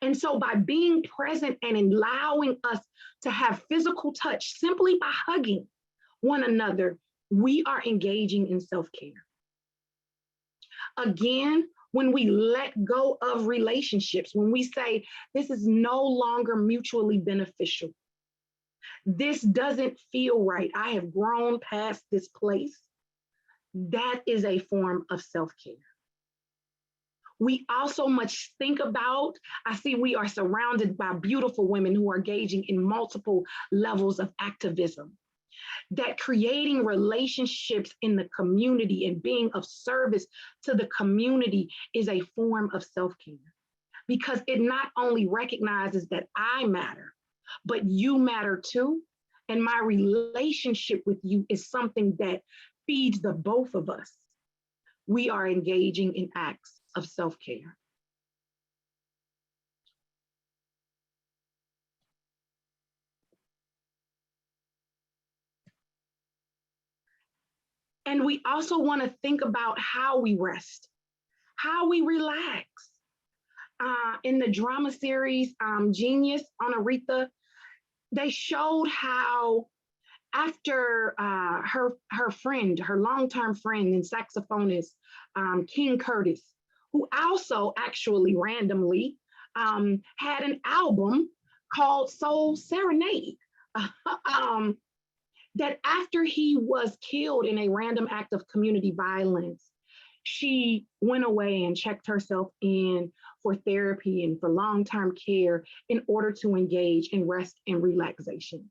And so by being present and allowing us to have physical touch simply by hugging one another, we are engaging in self-care. Again, when we let go of relationships, when we say this is no longer mutually beneficial, this doesn't feel right, I have grown past this place, that is a form of self-care. We also must think about, I see we are surrounded by beautiful women who are engaging in multiple levels of activism, that creating relationships in the community and being of service to the community is a form of self-care, because it not only recognizes that I matter, but you matter too. And my relationship with you is something that feeds the both of us. We are engaging in acts of self-care. And we also want to think about how we rest, how we relax. In the drama series, Genius on Aretha, they showed how after her friend, her longtime friend and saxophonist, King Curtis, who also actually randomly had an album called Soul Serenade, that after he was killed in a random act of community violence, she went away and checked herself in for therapy and for long-term care in order to engage in rest and relaxation.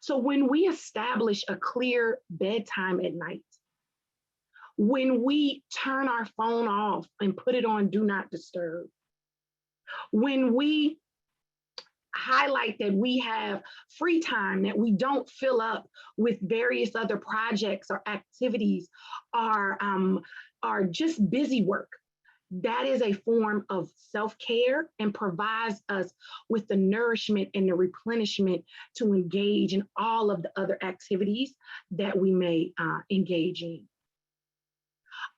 So when we establish a clear bedtime at night, when we turn our phone off and put it on Do Not Disturb, when we highlight that we have free time, that we don't fill up with various other projects or activities or just busy work, That is a form of self-care and provides us with the nourishment and the replenishment to engage in all of the other activities that we may engage in.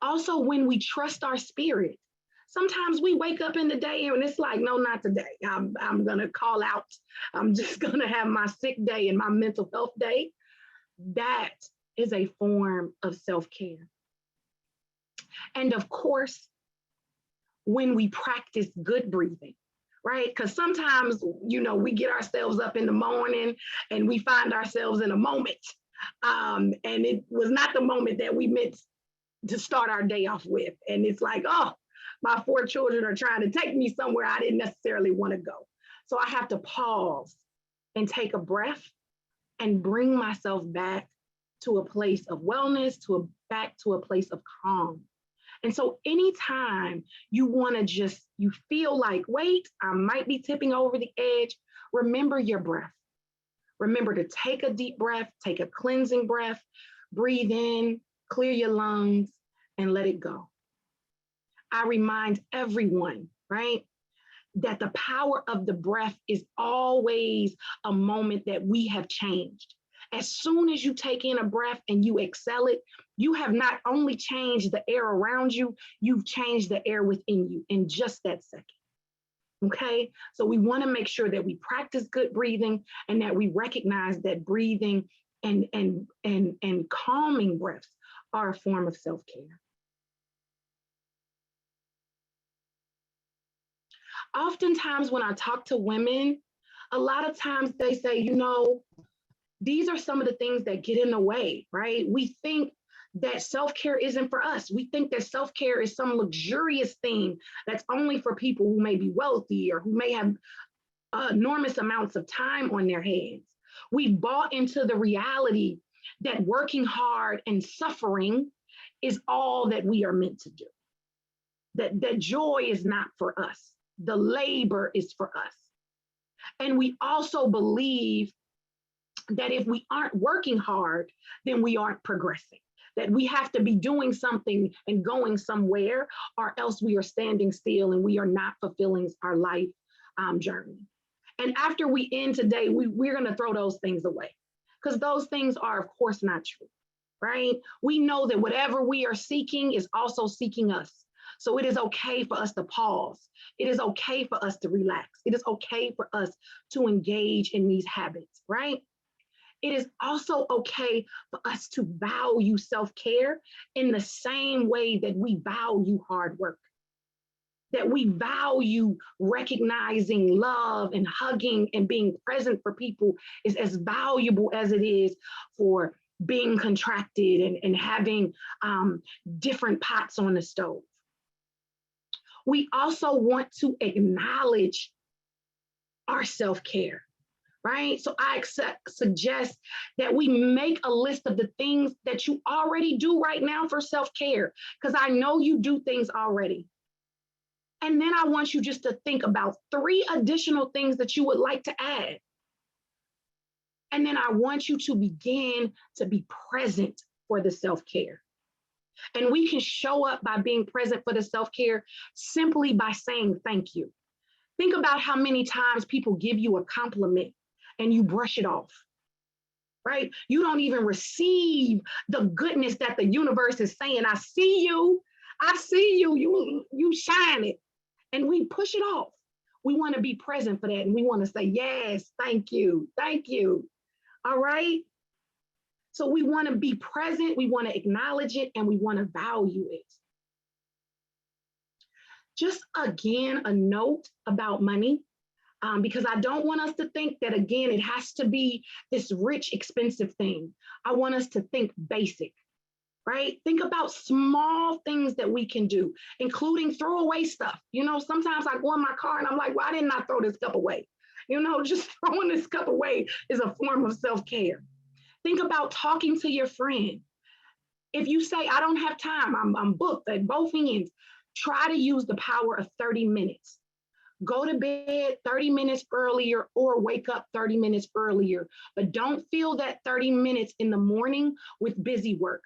Also, when we trust our spirit, sometimes we wake up in the day and it's like, no, not today. I'm gonna call out. I'm just gonna have my sick day and my mental health day. That is a form of self-care. And of course, when we practice good breathing, right? Because sometimes, you know, we get ourselves up in the morning and we find ourselves in a moment. And it was not the moment that we meant to start our day off with. And it's like, oh, my 4 children are trying to take me somewhere I didn't necessarily want to go. So I have to pause and take a breath and bring myself back to a place of wellness, back to a place of calm. And so anytime you want to you feel like, wait, I might be tipping over the edge, remember your breath. Remember to take a deep breath, take a cleansing breath, breathe in, clear your lungs, and let it go. I remind everyone, right, that the power of the breath is always a moment that we have changed. As soon as you take in a breath and you exhale it, you have not only changed the air around you, you've changed the air within you in just that second. Okay, so we want to make sure that we practice good breathing and that we recognize that breathing and calming breaths are a form of self-care. Oftentimes when I talk to women, a lot of times they say, you know, these are some of the things that get in the way, right? We think that self-care isn't for us. We think that self-care is some luxurious thing that's only for people who may be wealthy or who may have enormous amounts of time on their hands. We've bought into the reality that working hard and suffering is all that we are meant to do. That joy is not for us. The labor is for us. And we also believe that if we aren't working hard, then we aren't progressing. That we have to be doing something and going somewhere, or else we are standing still and we are not fulfilling our life journey. And after we end today, we're going to throw those things away because those things are, of course, not true, right? We know that whatever we are seeking is also seeking us. So it is okay for us to pause. It is okay for us to relax. It is okay for us to engage in these habits, right? It is also okay for us to value self-care in the same way that we value hard work, that we value recognizing love and hugging and being present for people is as valuable as it is for being contracted and having different pots on the stove. We also want to acknowledge our self-care. Right? So I suggest that we make a list of the things that you already do right now for self-care, because I know you do things already. And then I want you just to think about 3 additional things that you would like to add. And then I want you to begin to be present for the self-care. And we can show up by being present for the self-care simply by saying thank you. Think about how many times people give you a compliment and you brush it off, right? You don't even receive the goodness that the universe is saying, I see you, you shine it. And we push it off. We want to be present for that. And we want to say, yes, thank you. All right? So we want to be present, we want to acknowledge it, and we want to value it. Just again, a note about money. Because I don't want us to think that, again, it has to be this rich, expensive thing. I want us to think basic, right? Think about small things that we can do, including throw away stuff. You know, sometimes I go in my car and I'm like, why didn't I throw this cup away? You know, just throwing this cup away is a form of self-care. Think about talking to your friend. If you say, I don't have time, I'm booked at both ends, try to use the power of 30 minutes. Go to bed 30 minutes earlier or wake up 30 minutes earlier, but don't fill that 30 minutes in the morning with busy work.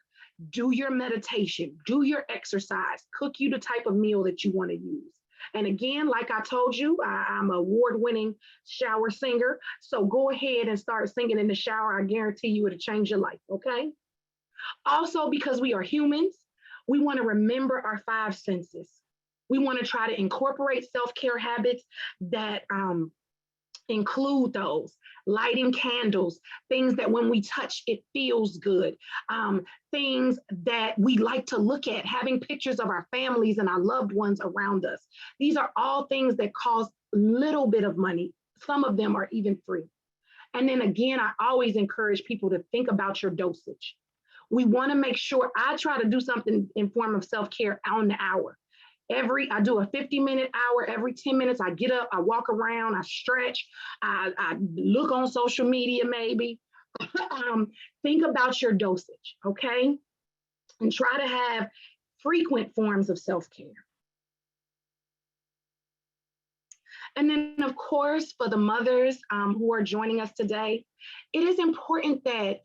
do your meditation, do your exercise, cook you the type of meal that you want to use. And again, like I told you, I'm an award-winning shower singer. So go ahead and start singing in the shower. I guarantee you it'll change your life, okay? Also, because we are humans, we want to remember our 5 senses. We want to try to incorporate self-care habits that include those. Lighting candles, things that when we touch, it feels good. Things that we like to look at, having pictures of our families and our loved ones around us. These are all things that cost a little bit of money. Some of them are even free. And then again, I always encourage people to think about your dosage. We want to make sure, I try to do something in form of self-care on the hour. I do a 50-minute hour, every 10 minutes, I get up, I walk around, I stretch, I look on social media maybe. Think about your dosage, okay? And try to have frequent forms of self-care. And then, of course, for the mothers who are joining us today, it is important that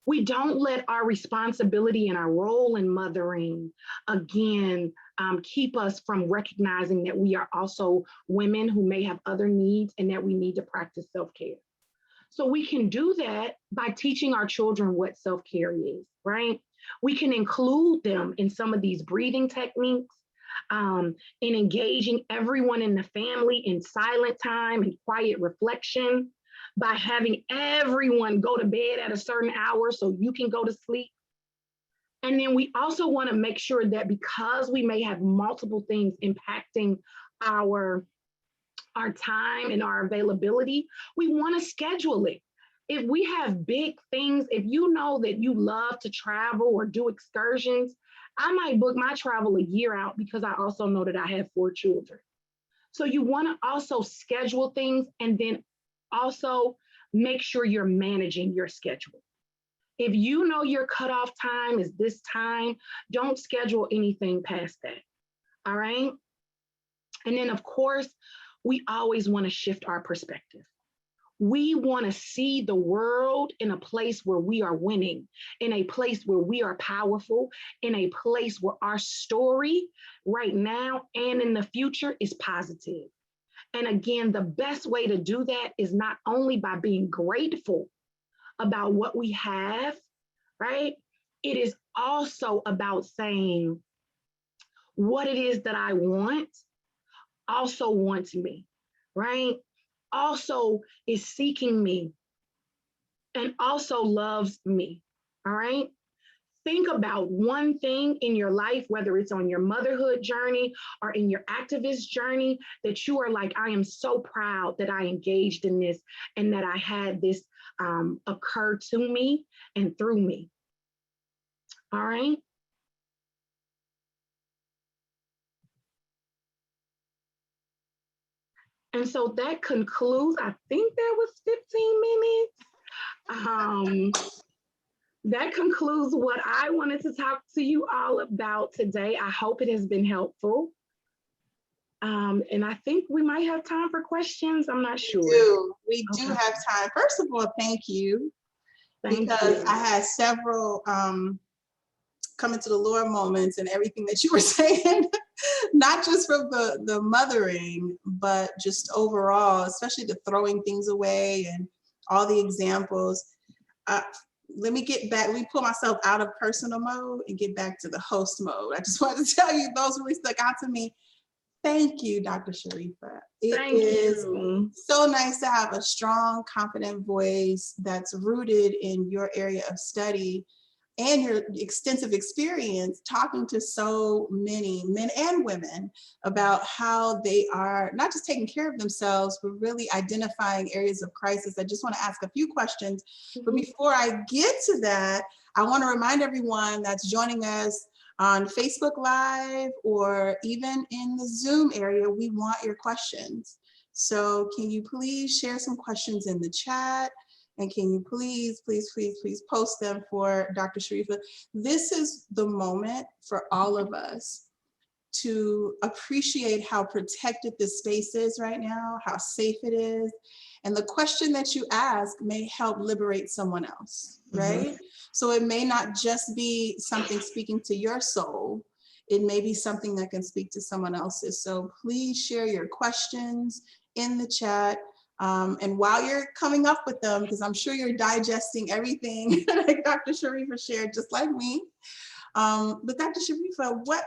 we don't let our responsibility and our role in mothering, again, keep us from recognizing that we are also women who may have other needs and that we need to practice self-care. So we can do that by teaching our children what self-care is, right? We can include them in some of these breathing techniques, in engaging everyone in the family in silent time and quiet reflection, by having everyone go to bed at a certain hour so you can go to sleep. And then we also want to make sure that because we may have multiple things impacting our time and our availability, we want to schedule it. If we have big things, if you know that you love to travel or do excursions, I might book my travel a year out because I also know that I have 4 children. So you want to also schedule things and then also make sure you're managing your schedule. If you know your cutoff time is this time, don't schedule anything past that, all right? And then of course, we always want to shift our perspective. We want to see the world in a place where we are winning, in a place where we are powerful, in a place where our story right now and in the future is positive. And again, the best way to do that is not only by being grateful about what we have, right? It is also about saying what it is that I want also wants me, right? Also is seeking me and also loves me, all right? Think about one thing in your life, whether it's on your motherhood journey or in your activist journey, that you are like, I am so proud that I engaged in this and that I had this occur to me and through me. All right. And so that concludes, I think that was 15 minutes. That concludes what I wanted to talk to you all about today. I hope it has been helpful. And I think we might have time for questions. I'm not sure. We do have time. First of all, thank you. Because I had several come into the Lord moments and everything that you were saying, not just from the mothering, but just overall, especially the throwing things away and all the examples. Let me get back, let me pull myself out of personal mode and get back to the host mode. I just wanted to tell you, those really stuck out to me. Thank you, Dr. Shareefah. It is so nice to have a strong, confident voice that's rooted in your area of study and your extensive experience talking to so many men and women about how they are not just taking care of themselves, but really identifying areas of crisis. I just want to ask a few questions. But before I get to that, I want to remind everyone that's joining us on Facebook Live or even in the Zoom area, we want your questions. So can you please share some questions in the chat? And can you please post them for Dr. Shareefah? This is the moment for all of us to appreciate how protected this space is right now, how safe it is, And the question that you ask may help liberate someone else, right? So it may not just be something speaking to your soul. It may be something that can speak to someone else's. So please share your questions in the chat. And while you're coming up with them, because I'm sure you're digesting everything like Dr. Shareefah shared, just like me. But Dr. Shareefah, what,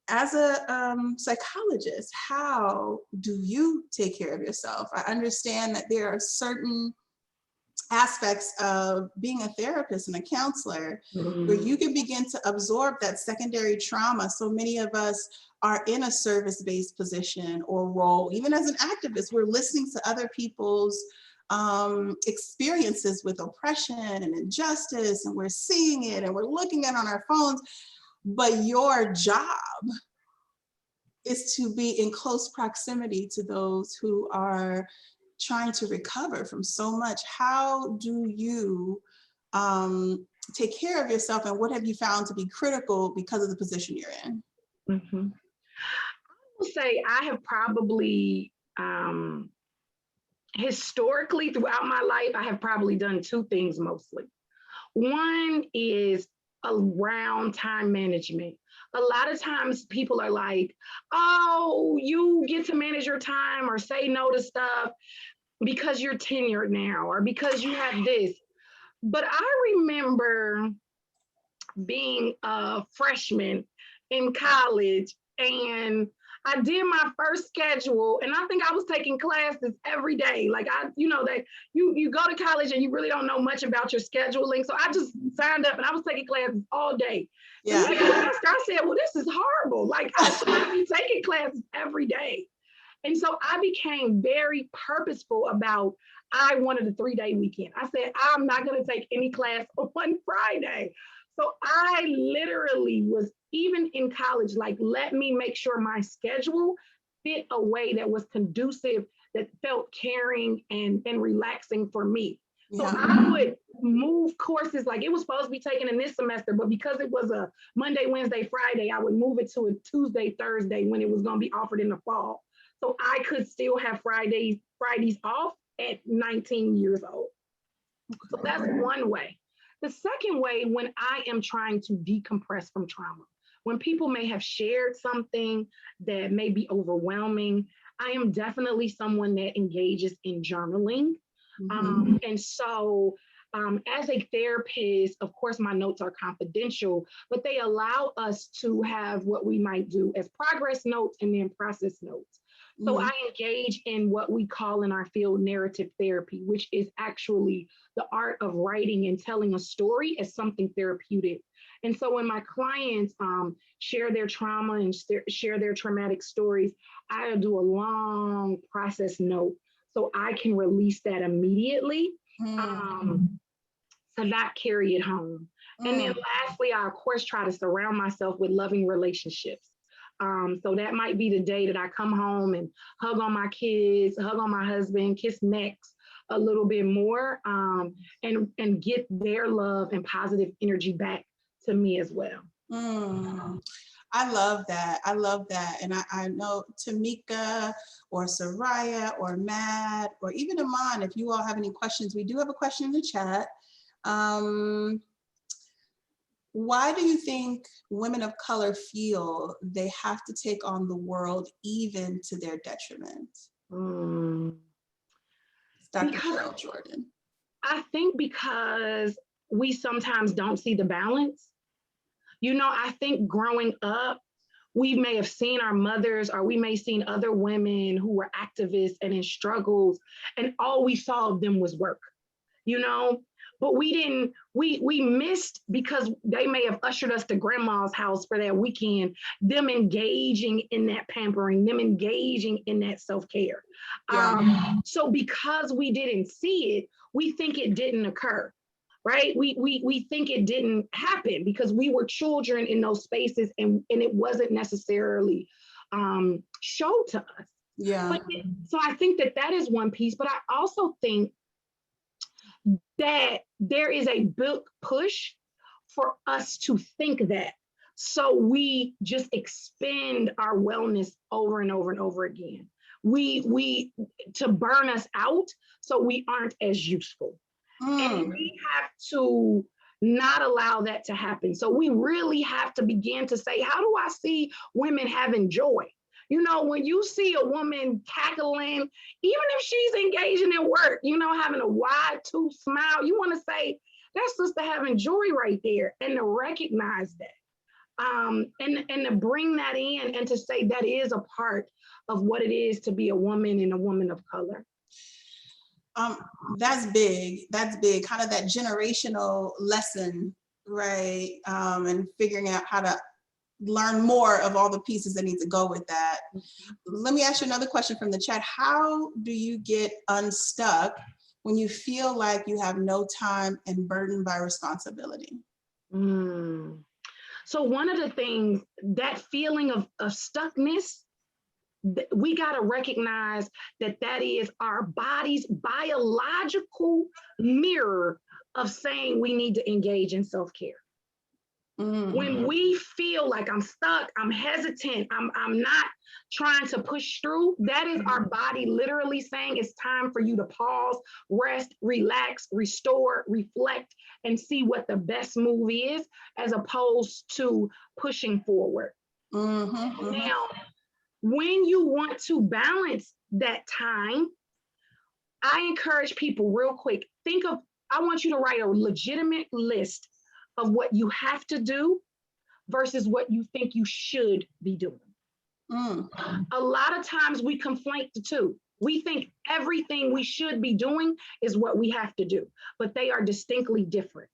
as a psychologist, how do you take care of yourself? I understand that there are certain aspects of being a therapist and a counselor where you can begin to absorb that secondary trauma. So many of us are in a service-based position or role. Even as an activist, we're listening to other people's experiences with oppression and injustice, and we're seeing it and we're looking at it on our phones. But your job is to be in close proximity to those who are trying to recover from so much. How do you take care of yourself, and what have you found to be critical because of the position you're in? I will say I have probably, historically throughout my life, I have probably done two things mostly. One is around time management. A lot of times people are like, oh, you get to manage your time or say no to stuff because you're tenured now or because you have this. But I remember being a freshman in college, and I did my first schedule, and I think I was taking classes every day. Like that you go to college and you really don't know much about your scheduling. So I just signed up and I was taking classes all day. Yeah. So I said, well, this is horrible. Like I should be taking classes every day. And so I became very purposeful about, I wanted a 3-day weekend. I said, I'm not going to take any class on Friday. So I literally was, even in college, like, let me make sure my schedule fit a way that was conducive, that felt caring and relaxing for me. So I would move courses, like it was supposed to be taken in this semester, but because it was a Monday, Wednesday, Friday, I would move it to a Tuesday, Thursday when it was going to be offered in the fall. So I could still have Fridays off at 19 years old. So that's one way. The second way, when I am trying to decompress from trauma, when people may have shared something that may be overwhelming, I am definitely someone that engages in journaling. And so as a therapist, of course, my notes are confidential, but they allow us to have what we might do as progress notes and then process notes. So I engage in what we call in our field narrative therapy, which is actually the art of writing and telling a story as something therapeutic. And so when my clients share their trauma and share their traumatic stories, I do a long process note so I can release that immediately to not carry it home. And then lastly, I, of course, try to surround myself with loving relationships. So that might be the day that I come home and hug on my kids, hug on my husband, kiss necks a little bit more, and get their love and positive energy back to me as well. I love that. I love that. And I know Tamika or Seraiyeh or MAAD or even Iman, if you all have any questions, we do have a question in the chat. Why do you think women of color feel they have to take on the world even to their detriment? Dr. Iman Jordan. I think because we sometimes don't see the balance. You know, I think growing up, we may have seen our mothers, or we may have seen other women who were activists and in struggles, and all we saw of them was work, you know? But we missed, because they may have ushered us to grandma's house for that weekend, them engaging in that pampering, them engaging in that self-care. So because we didn't see it, we think it didn't occur, right? We think it didn't happen because we were children in those spaces, and it wasn't necessarily showed to us. So I think that is one piece, but I also think that there is a big push for us to think that. So we just expend our wellness over and over and over again. to burn us out so we aren't as useful. And we have to not allow that to happen. So we really have to begin to say, how do I see women having joy? You know, when you see a woman cackling, even if she's engaging in work, you know, having a wide tooth smile, you want to say, that's sister having joy right there, and to recognize that. And to bring that in and to say that is a part of what it is to be a woman and a woman of color. That's big. That's big. Kind of that generational lesson, right? And figuring out how to learn more of all the pieces that need to go with that. Let me ask you another question from the chat. How do you get unstuck when you feel like you have no time and burdened by responsibility? So one of the things, that feeling of stuckness, we got to recognize that that is our body's biological mirror of saying we need to engage in self-care. When we feel like I'm stuck, I'm hesitant, I'm not trying to push through, that is our body literally saying it's time for you to pause, rest, relax, restore, reflect, and see what the best move is, as opposed to pushing forward. Now, when you want to balance that time, I encourage people real quick, I want you to write a legitimate list of what you have to do versus what you think you should be doing. A lot of times we conflate the two. We think everything we should be doing is what we have to do, but they are distinctly different.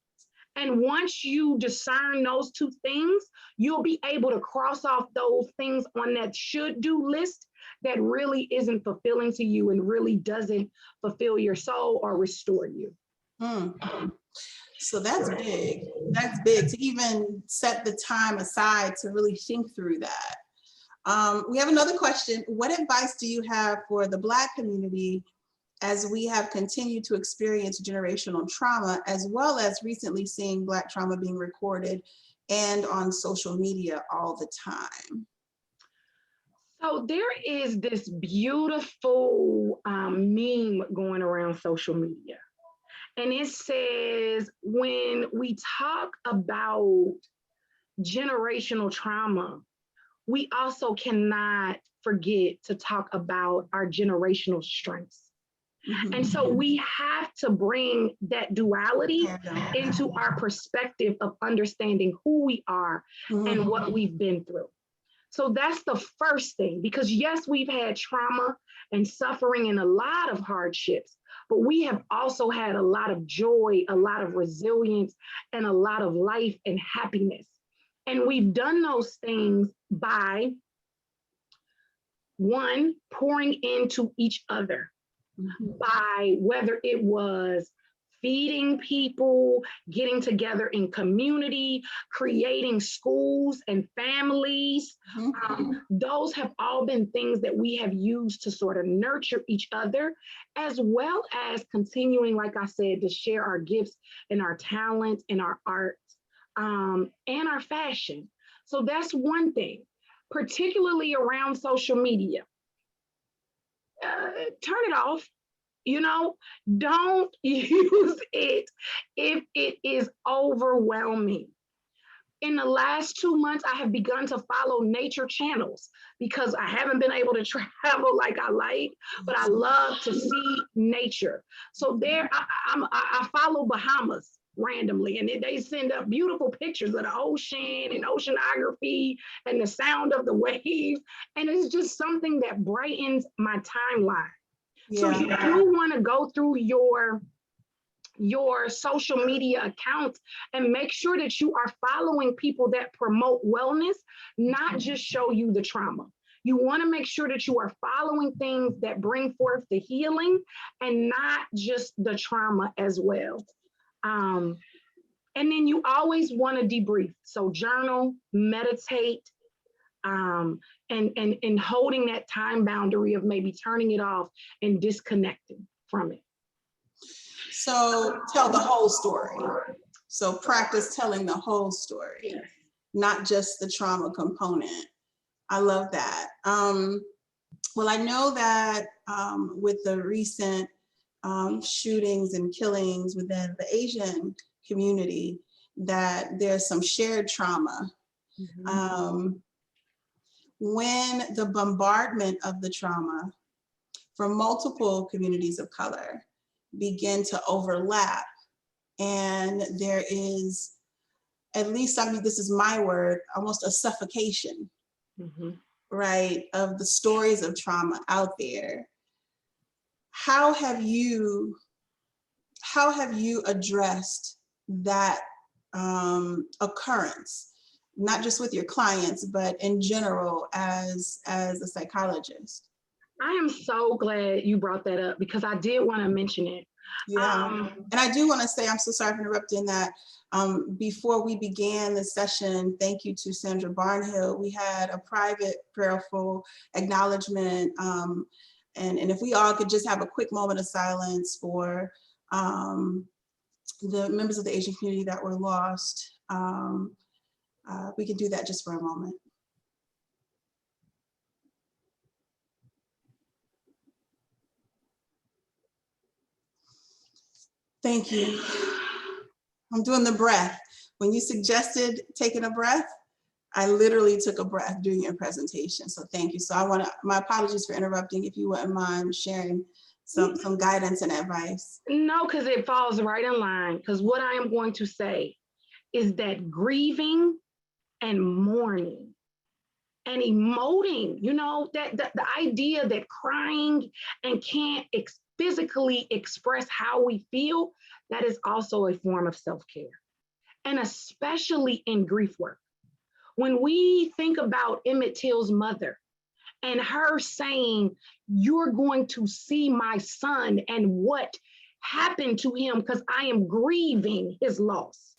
And once you discern those two things, you'll be able to cross off those things on that should do list that really isn't fulfilling to you and really doesn't fulfill your soul or restore you. So that's big. That's big to even set the time aside to really think through that. We have another question. What advice do you have for the Black community as we have continued to experience generational trauma, as well as recently seeing Black trauma being recorded and on social media all the time? So there is this beautiful meme going around social media. And it says, when we talk about generational trauma, we also cannot forget to talk about our generational strengths. And so we have to bring that duality into our perspective of understanding who we are and what we've been through. So that's the first thing, because yes, we've had trauma and suffering and a lot of hardships, but we have also had a lot of joy, a lot of resilience, and a lot of life and happiness. And we've done those things by, one, pouring into each other, by whether it was feeding people, getting together in community, creating schools and families. Those have all been things that we have used to sort of nurture each other, as well as continuing, like I said, to share our gifts and our talents and our art and our fashion. So that's one thing, particularly around social media. Turn it off. You know, don't use it if it is overwhelming. In the last 2 months, I have begun to follow nature channels because I haven't been able to travel like I like, but I love to see nature. So there, I follow Bahamas randomly, and they send up beautiful pictures of the ocean and oceanography and the sound of the waves. And it's just something that brightens my timeline. So you do want to go through your social media accounts and make sure that you are following people that promote wellness, not just show you the trauma. You want to make sure that you are following things that bring forth the healing and not just the trauma as well. And then you always want to debrief. So journal, meditate, and holding that time boundary of maybe turning it off and disconnecting from it. So tell the whole story. So practice telling the whole story, not just the trauma component. I love that. Well, I know that with the recent shootings and killings within the Asian community, that there's some shared trauma. When the bombardment of the trauma from multiple communities of color begin to overlap, and there is, at least, I mean, this is my word, almost a suffocation, right, of the stories of trauma out there. How have you addressed that occurrence, not just with your clients, but in general as a psychologist? I am so glad you brought that up because I did want to mention it. Yeah, and I do want to say, I'm so sorry for interrupting that. Before we began the session, thank you to Sandra Barnhill. We had a private prayerful acknowledgement. And if we all could just have a quick moment of silence for the members of the Asian community that were lost, we can do that just for a moment. Thank you. I'm doing the breath. When you suggested taking a breath, I literally took a breath during your presentation. So thank you. So my apologies for interrupting. If you wouldn't mind sharing some guidance and advice. No, because it falls right in line. Because what I am going to say is that grieving and mourning and emoting, you know, that the idea that crying and can't physically express how we feel, that is also a form of self-care. And especially in grief work. When we think about Emmett Till's mother and her saying, you're going to see my son and what happened to him because I am grieving his loss,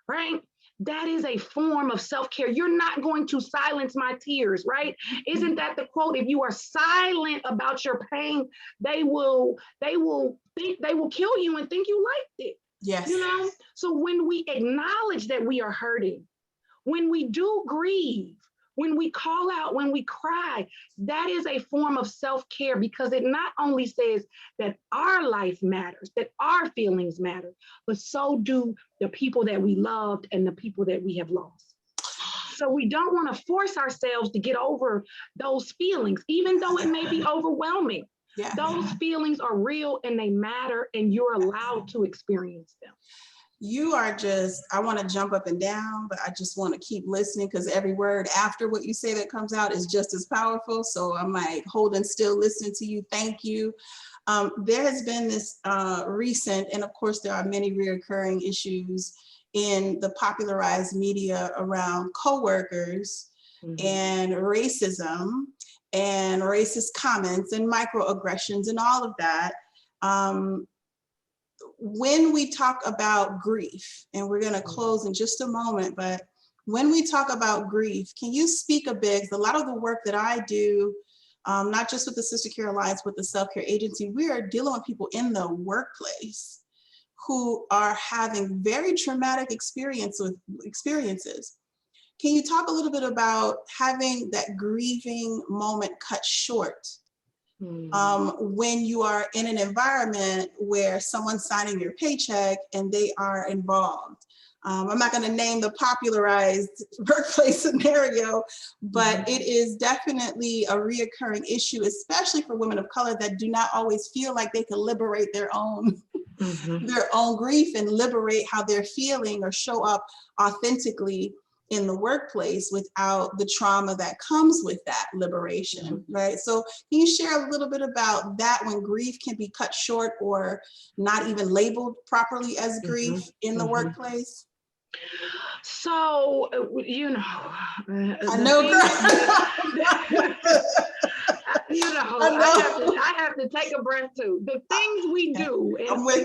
right? That is a form of self-care. You're not going to silence my tears, right? Isn't that the quote? If you are silent about your pain, they will kill you and think you liked it. Yes. You know? So when we acknowledge that we are hurting, when we do grieve, when we call out, when we cry, that is a form of self-care because it not only says that our life matters, that our feelings matter, but so do the people that we loved and the people that we have lost. So we don't want to force ourselves to get over those feelings, even though it may be overwhelming. Yeah. Those feelings are real and they matter and you're allowed to experience them. You are just, I want to jump up and down, but I just want to keep listening because every word after what you say that comes out is just as powerful. So I'm like holding still, listening to you. Thank you. There has been this recent, and of course there are many reoccurring issues in the popularized media around coworkers and racism and racist comments and microaggressions and all of that. When we talk about grief, and we're going to close in just a moment, but when we talk about grief, can you speak a bit? Because a lot of the work that I do, not just with the Sister Care Alliance, with the Self-Care Agency, we are dealing with people in the workplace who are having very traumatic experiences. Can you talk a little bit about having that grieving moment cut short? When you are in an environment where someone's signing your paycheck and they are involved. I'm not going to name the popularized workplace scenario, but it is definitely a reoccurring issue, especially for women of color that do not always feel like they can liberate their own their own grief and liberate how they're feeling or show up authentically in the workplace without the trauma that comes with that liberation, right? So can you share a little bit about that when grief can be cut short or not even labeled properly as grief in the workplace? So, you know, I know, you know, I have to take a breath too. The things we do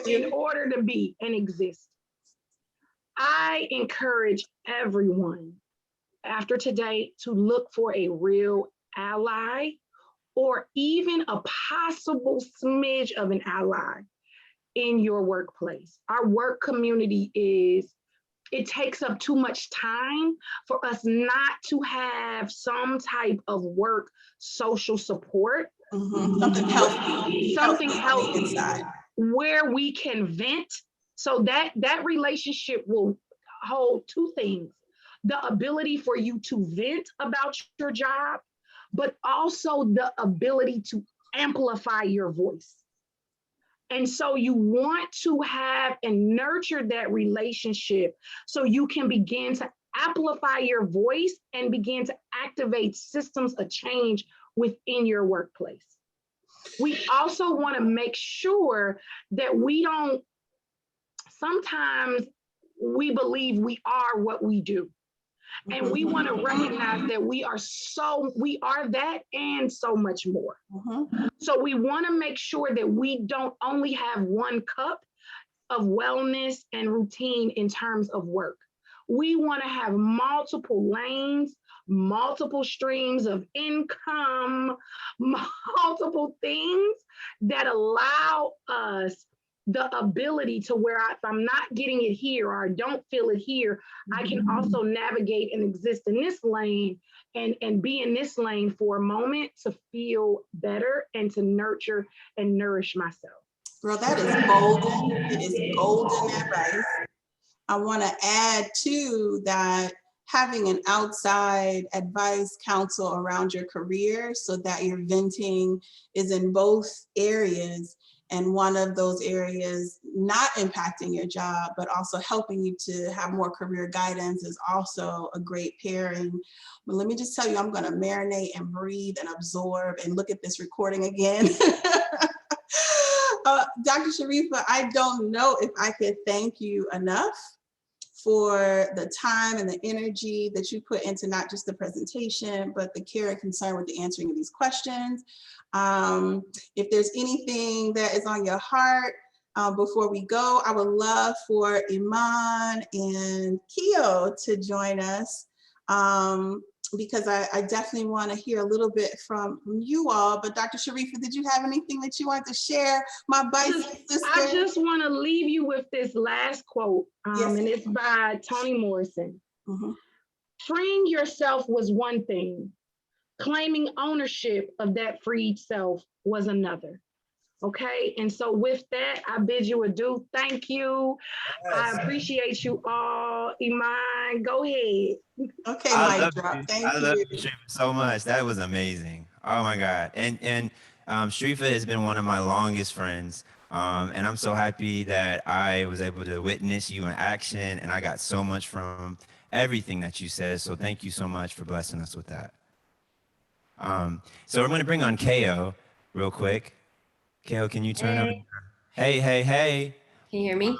in order to be and exist. I encourage everyone after today to look for a real ally or even a possible smidge of an ally in your workplace. Our work community is it takes up too much time for us not to have some type of work social support. Something healthy. Something healthy inside. Where we can vent. So that relationship will hold two things: the ability for you to vent about your job, but also the ability to amplify your voice. And so you want to have and nurture that relationship so you can begin to amplify your voice and begin to activate systems of change within your workplace. We also want to make sure that we don't, sometimes we believe we are what we do. And we want to recognize that we are that and so much more. So we want to make sure that we don't only have one cup of wellness and routine in terms of work. We want to have multiple lanes, multiple streams of income, multiple things that allow us the ability to where if I'm not getting it here or I don't feel it here, I can also navigate and exist in this lane and be in this lane for a moment to feel better and to nurture and nourish myself. Girl, that is golden. It is golden advice. I want to add to that, having an outside advice counsel around your career so that your venting is in both areas, and one of those areas not impacting your job, but also helping you to have more career guidance is also a great pairing. But let me just tell you, I'm gonna marinate and breathe and absorb and look at this recording again. Dr. Shareefah, I don't know if I could thank you enough for the time and the energy that you put into not just the presentation, but the care and concern with the answering of these questions. If there's anything that is on your heart before we go, I would love for Iman and Keo to join us because I definitely want to hear a little bit from you all. But Dr. Shareefah, did you have anything that you want to share? My bison sister. I just want to leave you with this last quote, yes, and it's by Toni Morrison. Freeing yourself was one thing. Claiming ownership of that freed self was another. Okay, and so with that, I bid you adieu. Thank you. Yes. I appreciate you all. Iman, go ahead. Okay, mic drop. Thank you. I love you so much. That was amazing. Oh my God. And Shareefah has been one of my longest friends. And I'm so happy that I was able to witness you in action, and I got so much from everything that you said. So thank you so much for blessing us with that. So we're going to bring on Keo real quick. Keo, can you turn on? Hey. Can you hear me?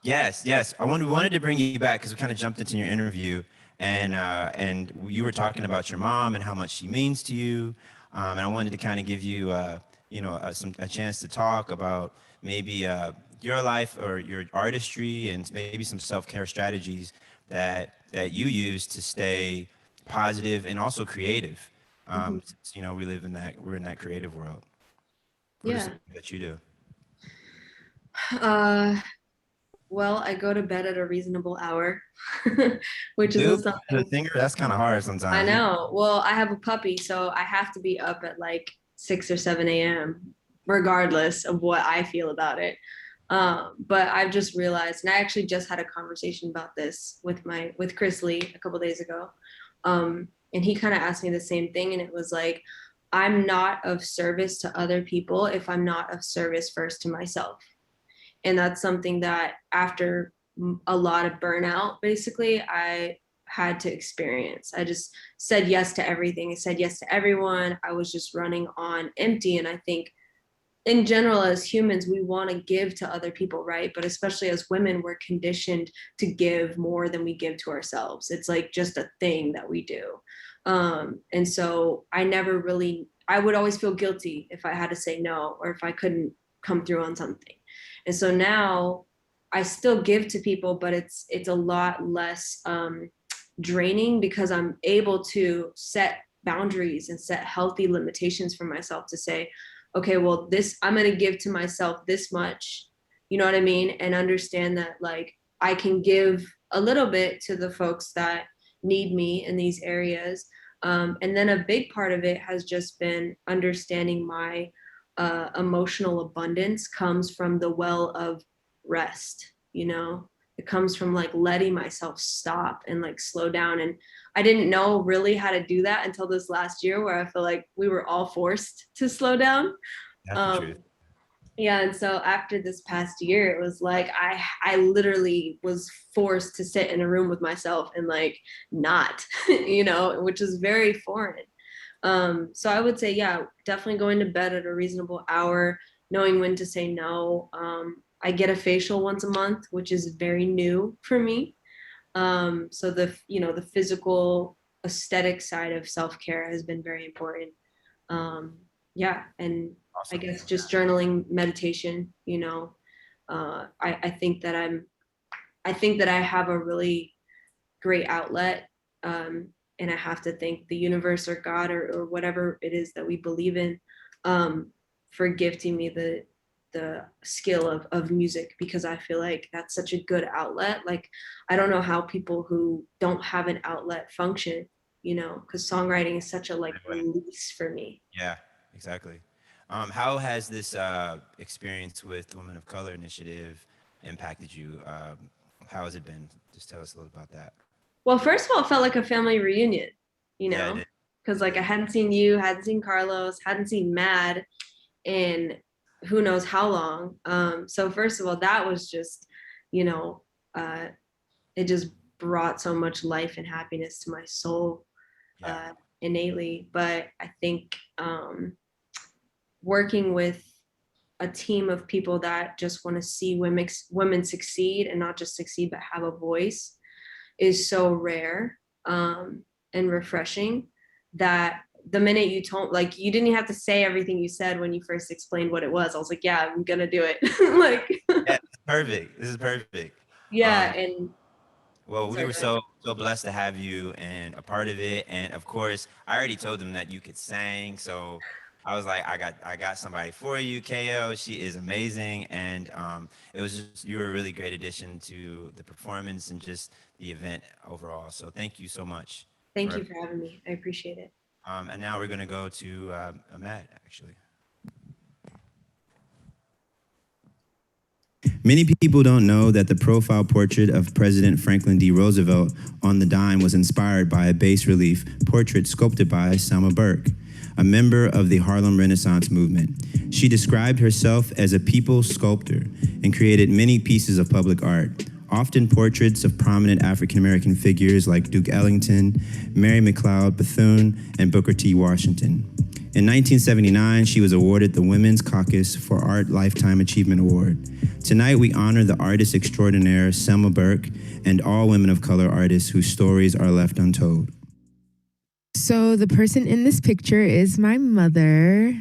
Yes. We wanted to bring you back because we kind of jumped into your interview, and you were talking about your mom and how much she means to you. And I wanted to kind of give you, a chance to talk about maybe your life or your artistry and maybe some self-care strategies that you use to stay positive and also creative. Since, we're in that creative world. What is something that you do? Well, I go to bed at a reasonable hour, which is something. The singer, that's kind of hard sometimes. I know. Well, I have a puppy, so I have to be up at like 6 or 7 a.m. regardless of what I feel about it. But I've just realized, and I actually just had a conversation about this with Chris Lee a couple days ago. And he kind of asked me the same thing, and it was like, I'm not of service to other people if I'm not of service first to myself. And that's something that after a lot of burnout, basically, I had to experience. I just said yes to everything. I said yes to everyone. I was just running on empty. And I think in general, as humans, we want to give to other people, right? But especially as women, we're conditioned to give more than we give to ourselves. It's like just a thing that we do. And so I would always feel guilty if I had to say no, or if I couldn't come through on something. And so now I still give to people, but it's a lot less draining because I'm able to set boundaries and set healthy limitations for myself to say, okay, well, I'm going to give to myself this much, you know what I mean? And understand that like I can give a little bit to the folks that need me in these areas. And then a big part of it has just been understanding my emotional abundance comes from the well of rest, you know? It comes from like letting myself stop and like slow down. And I didn't know really how to do that until this last year, where I feel like we were all forced to slow down. That's the truth. Yeah, and so after this past year, it was like I literally was forced to sit in a room with myself and like not, you know, which is very foreign. So I would say, yeah, definitely going to bed at a reasonable hour, knowing when to say no. I get a facial once a month, which is very new for me. So the physical aesthetic side of self-care has been very important. Yeah, and awesome. I guess just journaling, meditation, you know, I think that I have a really great outlet, and I have to thank the universe or God or whatever it is that we believe in, for gifting me the skill of music, because I feel like that's such a good outlet. Like, I don't know how people who don't have an outlet function, you know, because songwriting is such a like release for me. Yeah, exactly. How has this experience with the Women of Color Initiative impacted you? How has it been? Just tell us a little about that. Well, first of all, it felt like a family reunion, you know, because like I hadn't seen you, hadn't seen Carlos, hadn't seen MAAD in who knows how long. So first of all, that was just, you know, it just brought so much life and happiness to my soul, innately. But I think working with a team of people that just want to see women succeed, and not just succeed, but have a voice, is so rare and refreshing, that the minute you told, like, you didn't have to say everything you said when you first explained what it was. I was like, yeah, I'm gonna do it. Like, yeah, perfect. This is perfect. Yeah, and well, we were so blessed to have you and a part of it. And of course, I already told them that you could sing, so I was like, I got somebody for you, Keo. She is amazing, and it was just, you were a really great addition to the performance and just the event overall. So thank you so much. Thank you for having me. I appreciate it. And now we're gonna go to MAAD, actually. Many people don't know that the profile portrait of President Franklin D. Roosevelt on the dime was inspired by a bas-relief portrait sculpted by Selma Burke, a member of the Harlem Renaissance movement. She described herself as a people sculptor and created many pieces of public art, often portraits of prominent African-American figures like Duke Ellington, Mary McLeod Bethune, and Booker T. Washington. In 1979, she was awarded the Women's Caucus for Art Lifetime Achievement Award. Tonight, we honor the artist extraordinaire Selma Burke and all women of color artists whose stories are left untold. So the person in this picture is my mother.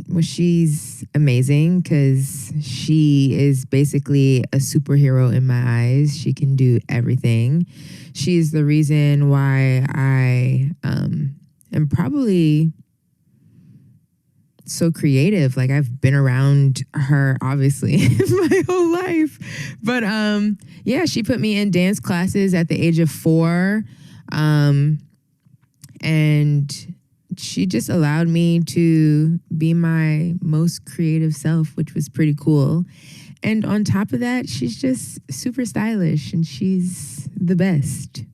Well, she's amazing because she is basically a superhero in my eyes. She can do everything. She's the reason why I am probably so creative. Like, I've been around her obviously my whole life. But yeah, she put me in dance classes at the age of 4. And she just allowed me to be my most creative self, which was pretty cool. And on top of that, she's just super stylish and she's the best.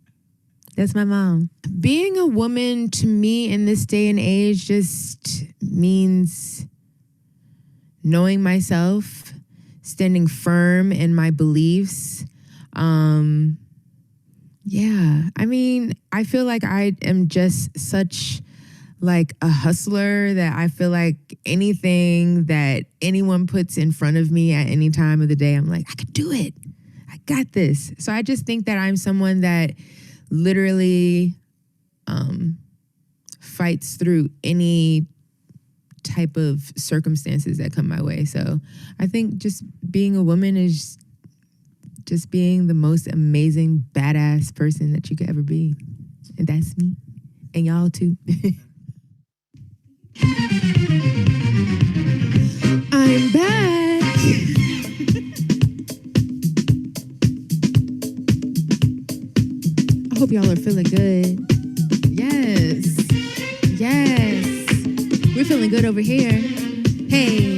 That's my mom. Being a woman to me in this day and age just means knowing myself, standing firm in my beliefs. Yeah, I mean, I feel like I am just such like a hustler that I feel like anything that anyone puts in front of me at any time of the day, I'm like, I could do it. I got this. So I just think that I'm someone that literally fights through any type of circumstances that come my way. So I think just being a woman is just being the most amazing, badass person that you could ever be. And that's me. And y'all too. I'm back. hope y'all are feeling good. Yes. Yes. We're feeling good over here. Hey.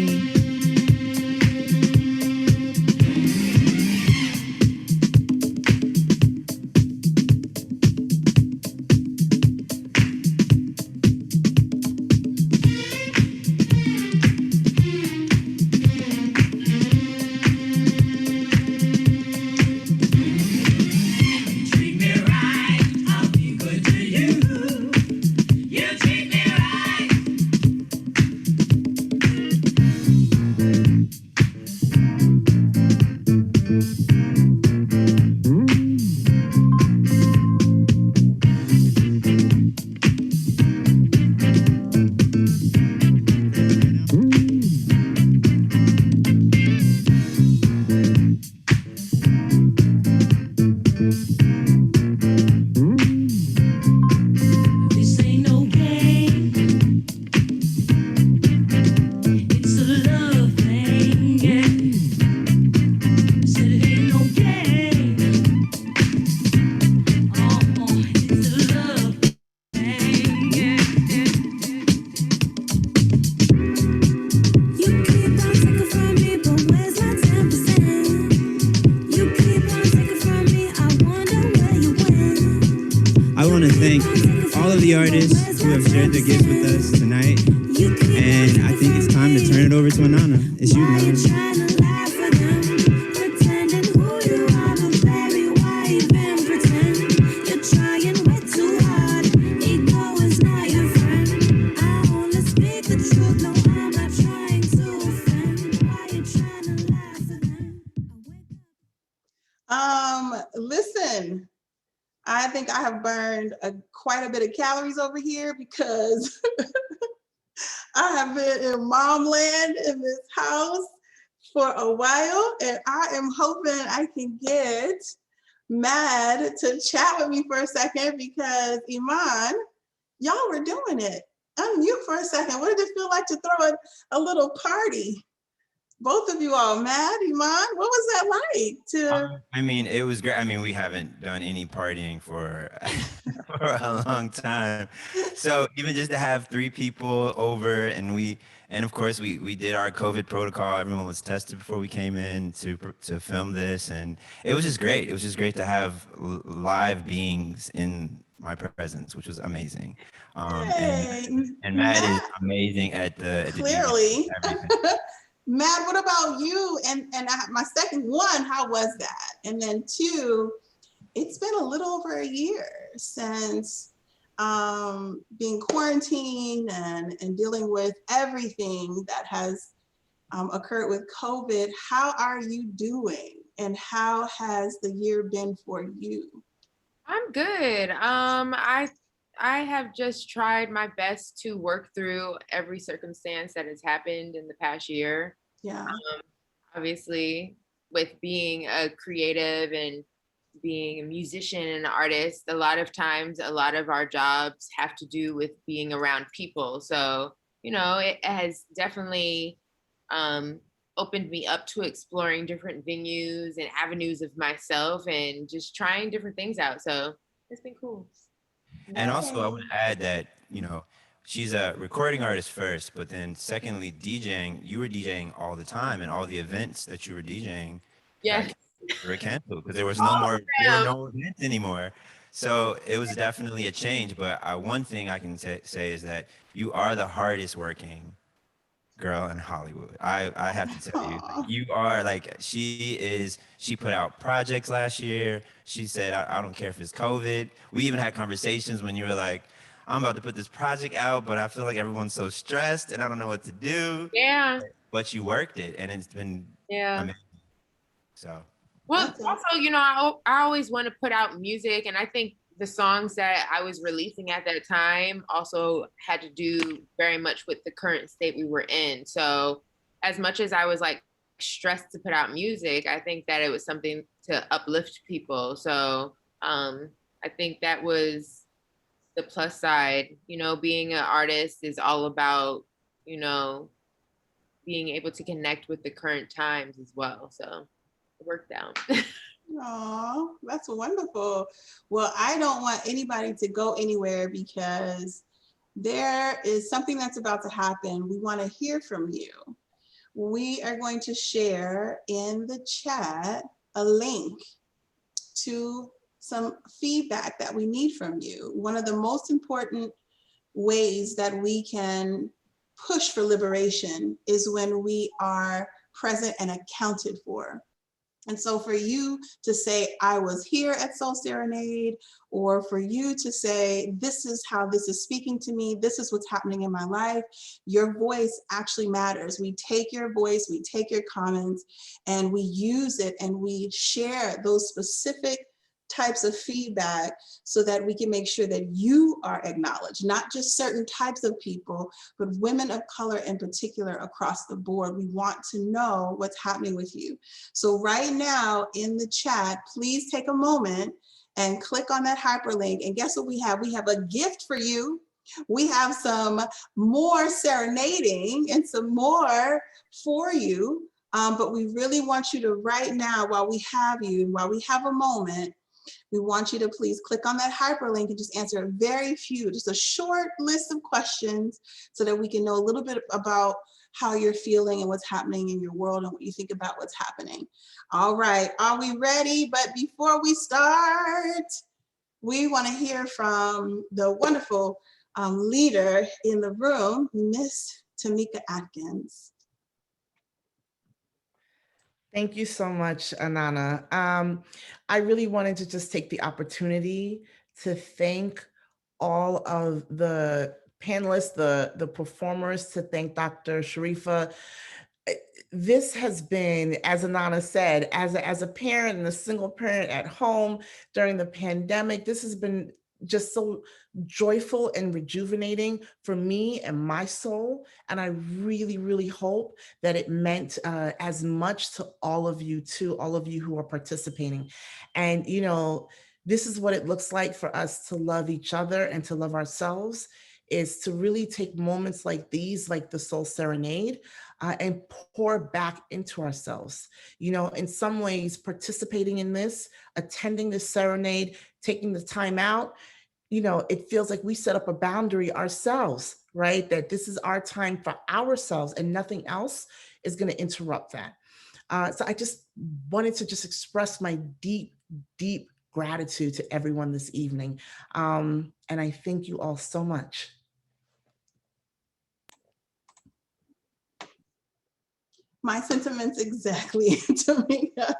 Artists who have shared their gifts with us tonight. And I think it's time to turn it over to Anana. It's you, man. Listen, I think I have burned quite a bit of calories over here because I have been in mom land in this house for a while, and I am hoping I can get MAAD to chat with me for a second because Iman, y'all were doing it. Unmute for a second. What did it feel like to throw a little party? Both of you all, MAAD, Iman, what was that like? I mean, it was great. I mean, we haven't done any partying for, for a long time. So even just to have 3 people over and of course we did our COVID protocol. Everyone was tested before we came in to film this. And it was just great. It was just great to have live beings in my presence, which was amazing. And MAAD is amazing at the clearly. MAAD, what about you? And my second one, how was that? And then 2, it's been a little over a year since being quarantined and dealing with everything that has occurred with COVID. How are you doing? And how has the year been for you? I'm good. I have just tried my best to work through every circumstance that has happened in the past year. Yeah. Obviously, with being a creative and being a musician and an artist, a lot of times, a lot of our jobs have to do with being around people. So, you know, it has definitely opened me up to exploring different venues and avenues of myself and just trying different things out. So it's been cool. And also I would add that, you know, she's a recording artist first, but then secondly, DJing, you were DJing all the time and all the events that you were DJing were canceled because there was no more, there were no events anymore. So it was definitely a change. But one thing I can say is that you are the hardest working girl in Hollywood. I have to tell you, like, you are like, she put out projects last year. She said, I don't care if it's COVID. We even had conversations when you were like, I'm about to put this project out, but I feel like everyone's so stressed and I don't know what to do. Yeah. But you worked it and it's been amazing. So. Well, also, you know, I always want to put out music, and I think the songs that I was releasing at that time also had to do very much with the current state we were in. So as much as I was like stressed to put out music, I think that it was something to uplift people. So I think that was the plus side. You know, being an artist is all about, you know, being able to connect with the current times as well. So it worked out. Oh, that's wonderful. Well, I don't want anybody to go anywhere because there is something that's about to happen. We want to hear from you. We are going to share in the chat a link to some feedback that we need from you. One of the most important ways that we can push for liberation is when we are present and accounted for. And so for you to say, I was here at Soul Serenade, or for you to say, this is how this is speaking to me, this is what's happening in my life, your voice actually matters. We take your voice, we take your comments, and we use it and we share those specific types of feedback so that we can make sure that you are acknowledged, not just certain types of people, but women of color in particular across the board. We want to know what's happening with you. So right now in the chat, please take a moment and click on that hyperlink. And guess what we have? We have a gift for you. We have some more serenading and some more for you. But we really want you to right now, while we have you, while we have a moment, we want you to please click on that hyperlink and just answer a very few, just a short list of questions so that we can know a little bit about how you're feeling and what's happening in your world and what you think about what's happening. All right, are we ready? But before we start, we want to hear from the wonderful leader in the room, Miss Tamika Atkins. Thank you so much, Anana. I really wanted to just take the opportunity to thank all of the panelists, the performers, to thank Dr. Shareefah. This has been, as Anana said, as a parent and a single parent at home during the pandemic, this has been just so joyful and rejuvenating for me and my soul. And I really, really hope that it meant as much to all of you too, all of you who are participating. And, you know, this is what it looks like for us to love each other and to love ourselves, is to really take moments like these, like the Soul Serenade, and pour back into ourselves. You know, in some ways, participating in this, attending this serenade, taking the time out, you know, it feels like we set up a boundary ourselves, right? That this is our time for ourselves and nothing else is going to interrupt that. So I just wanted to just express my deep, deep gratitude to everyone this evening. And I thank you all so much. My sentiments exactly, Tamika.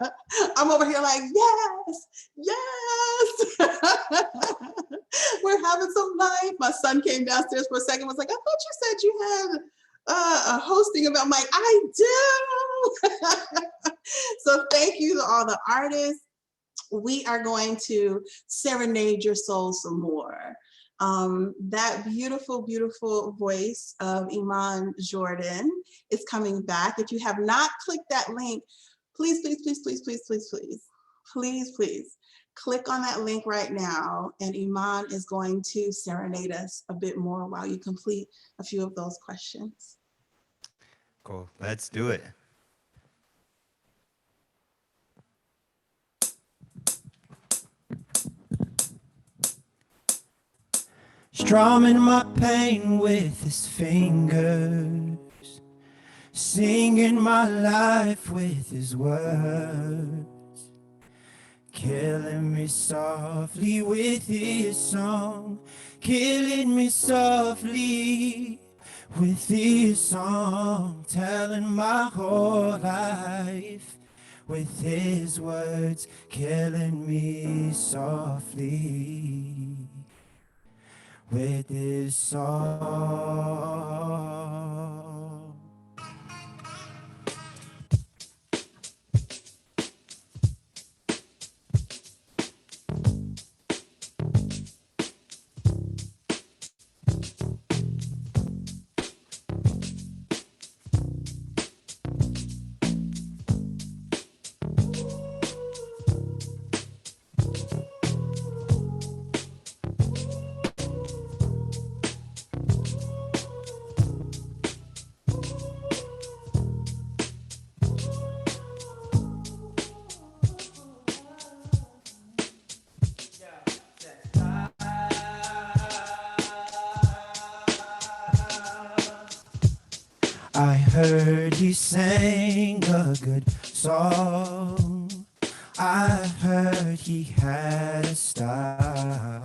I'm over here like, yes, yes. We're having some life. My son came downstairs for a second, was like, I thought you said you had a hosting event. I'm like, I do. So thank you to all the artists. We are going to serenade your soul some more. That beautiful, beautiful voice of Iman Jordan is coming back. If you have not clicked that link, please, please, please, please, please, please, please, please, please, click on that link right now. And Iman is going to serenade us a bit more while you complete a few of those questions. Cool, let's do it. Strumming my pain with his fingers, singing my life with his words, killing me softly with his song, killing me softly with his song, telling my whole life with his words, killing me softly with his song. heard he sang a good song. I heard he had a style.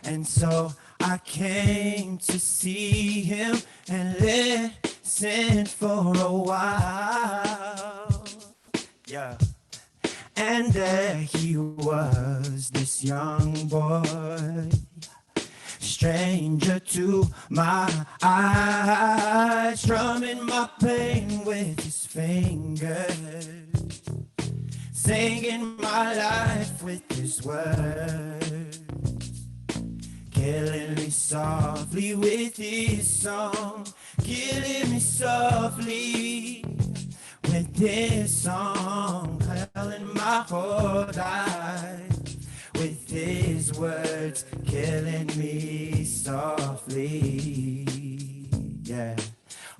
And so I came to see him and listen for a while. Yeah. And there he was, this young boy, stranger to my eyes, strumming my pain with his fingers, singing my life with his words, killing me softly with his song, killing me softly with this song, telling my whole life with his words, killing me softly, yeah,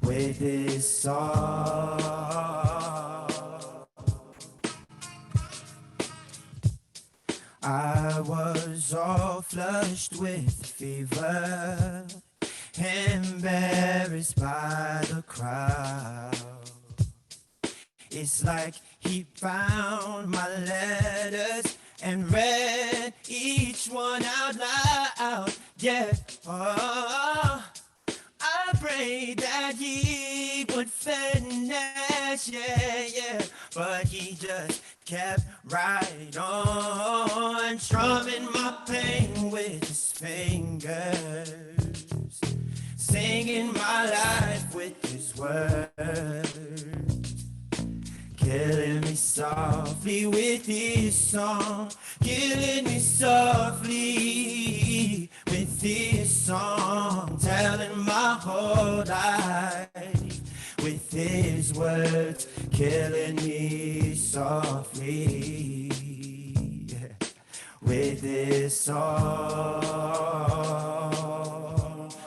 with his song. I was all flushed with fever, embarrassed by the crowd. It's like he found my letters and read each one out loud. Yeah, oh, I prayed that he would finish, yeah, but he just kept right on, strumming my pain with his fingers, singing my life with his words, killing me softly with his song, killing me softly with his song, telling my whole life with his words, killing me softly, yeah, with his song.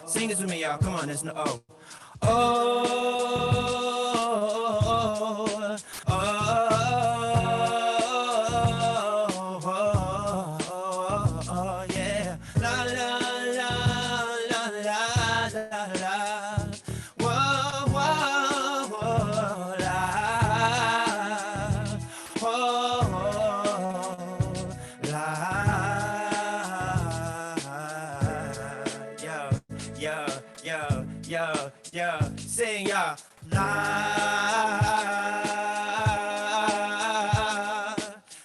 Sing this with me, y'all. Come on, there's no oh. Yeah. La la la la la la la. Whoa, whoa, whoa, la. Oh, la. Yo, sing ya. La.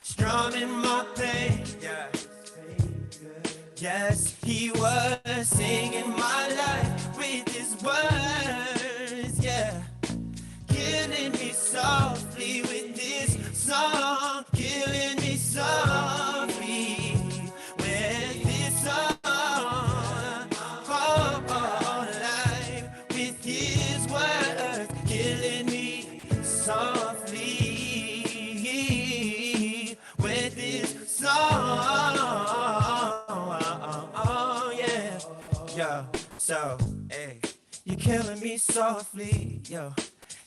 Strumming my pain, yeah. Yes, he was singing my life with his words, yeah. Killing me softly with this song, killing me softly with this song. Oh, life with his words, killing me softly with this song. Oh, yeah, yo, so, hey, you're killing me softly, yo.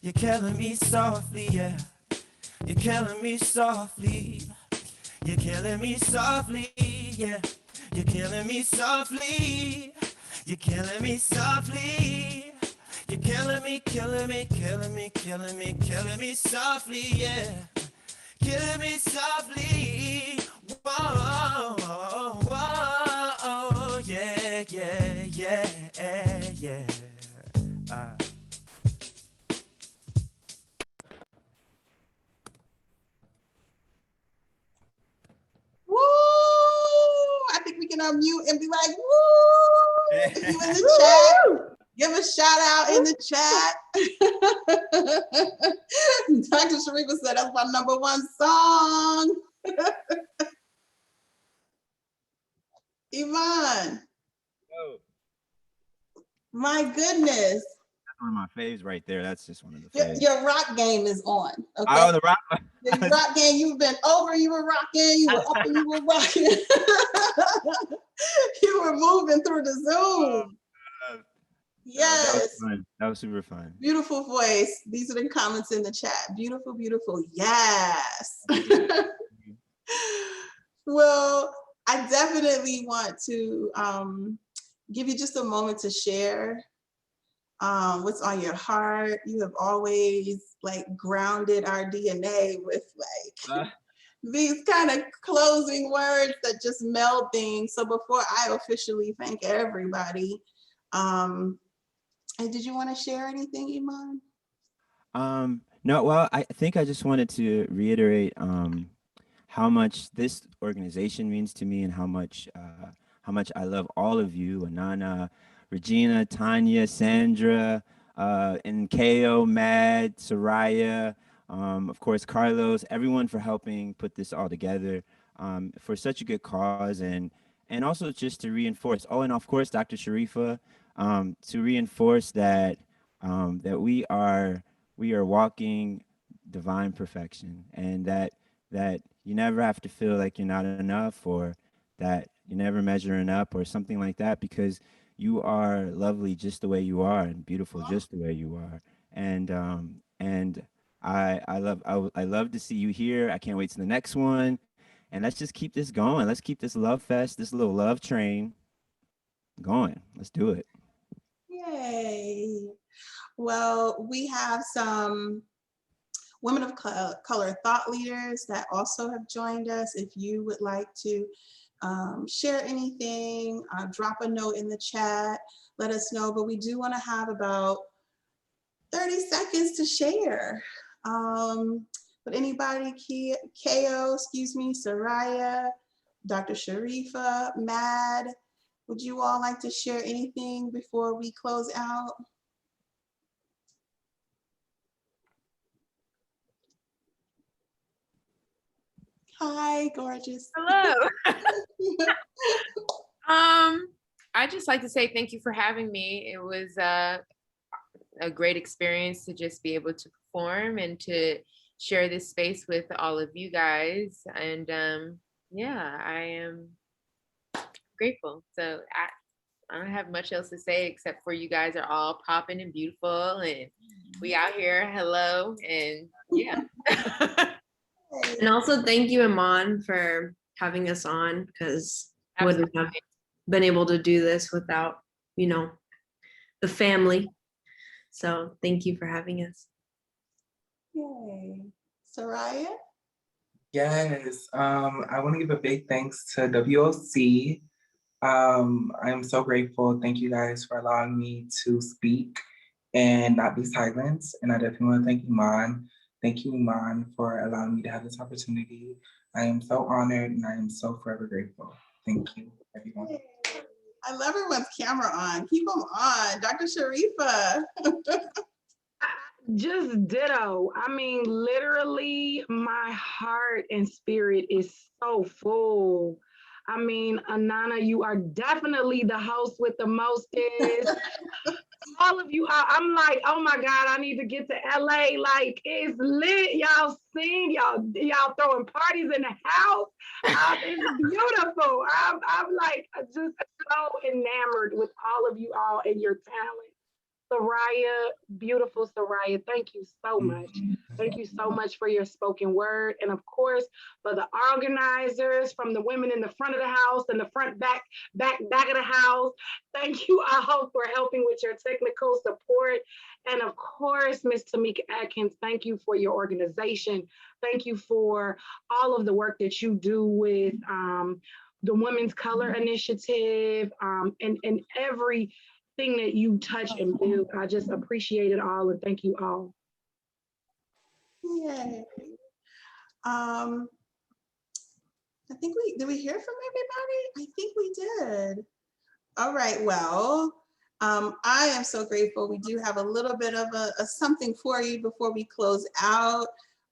You're killing me softly, yeah. You're killing me softly. You're killing me softly, yeah. You're killing me softly. You're killing me softly. You're killing me, killing me, killing me, killing me, killing me softly, yeah. Killing me softly. Whoa, whoa, yeah, yeah, yeah, yeah. Woo! I think we can unmute and be like, woo! If you in the chat, give a shout out in the chat. Dr. Shareefah said that's my #1 song. Iman. Oh. My goodness. That's one of my faves right there. That's just one of the faves. Your rock game is on. Okay? Oh, the rock. Your rock game, you've been over, you were rocking, you were up and you were rocking. You were moving through the Zoom. Yes. That was super fun. Beautiful voice. These are the comments in the chat. Beautiful, beautiful. Yes. Well, I definitely want to give you just a moment to share what's on your heart. You have always like grounded our DNA with like these kind of closing words that just meld things. So before I officially thank everybody, did you want to share anything, Iman? No, well, I think I just wanted to reiterate how much this organization means to me and how much I love all of you, Anana, Regina, Tanya, Sandra, and Keo, MAAD, Seraiyeh, of course, Carlos, everyone for helping put this all together for such a good cause, and also just to reinforce, oh, and of course, Dr. Shareefah, to reinforce that that we are walking divine perfection, and that you never have to feel like you're not enough, or that you're never measuring up or something like that, because you are lovely just the way you are and beautiful just the way you are. And I love to see you here. I can't wait to the next one. And let's just keep this going. Let's keep this love fest, this little love train going. Let's do it. Yay. Well, we have some women of color thought leaders that also have joined us. If you would like to share anything, drop a note in the chat, let us know. But we do want to have about 30 seconds to share. But anybody, Keo, excuse me, Seraiyeh, Dr. Shareefah, MAAD, would you all like to share anything before we close out? Hi, gorgeous. Hello. I'd just like to say thank you for having me. It was a great experience to just be able to perform and to share this space with all of you guys. And yeah, I am grateful. So I don't have much else to say except for you guys are all popping and beautiful, and we out here. Hello, and yeah. And also thank you, Iman, for having us on, because I wouldn't have been able to do this without, you know, the family. So thank you for having us. Yay. Seraiyeh? Yes, I want to give a big thanks to WOC. I'm so grateful. Thank you guys for allowing me to speak and not be silenced. And I definitely want to thank Iman. Thank you, Iman, for allowing me to have this opportunity. I am so honored and I am so forever grateful. Thank you, everyone. I love everyone's camera on. Keep them on. Dr. Shareefah. Just ditto. I mean, literally, my heart and spirit is so full. I mean, Anana, you are definitely the host with the mostest. All of you are, I'm like, oh my God, I need to get to LA. Like, it's lit. Y'all sing, y'all throwing parties in the house. It's beautiful. I'm like just so enamored with all of you all and your talent. Seraiyeh, beautiful Seraiyeh, thank you so much. Thank you so much for your spoken word. And of course, for the organizers, from the women in the front of the house and the front back of the house. Thank you all for helping with your technical support. And of course, Ms. Tamika Atkins, thank you for your organization. Thank you for all of the work that you do with the Women's Color Initiative and every thing that you touch and build. I just appreciate it all and thank you all. Yay. I think did we hear from everybody? I think we did. All right, well, I am so grateful. We do have a little bit of a something for you before we close out.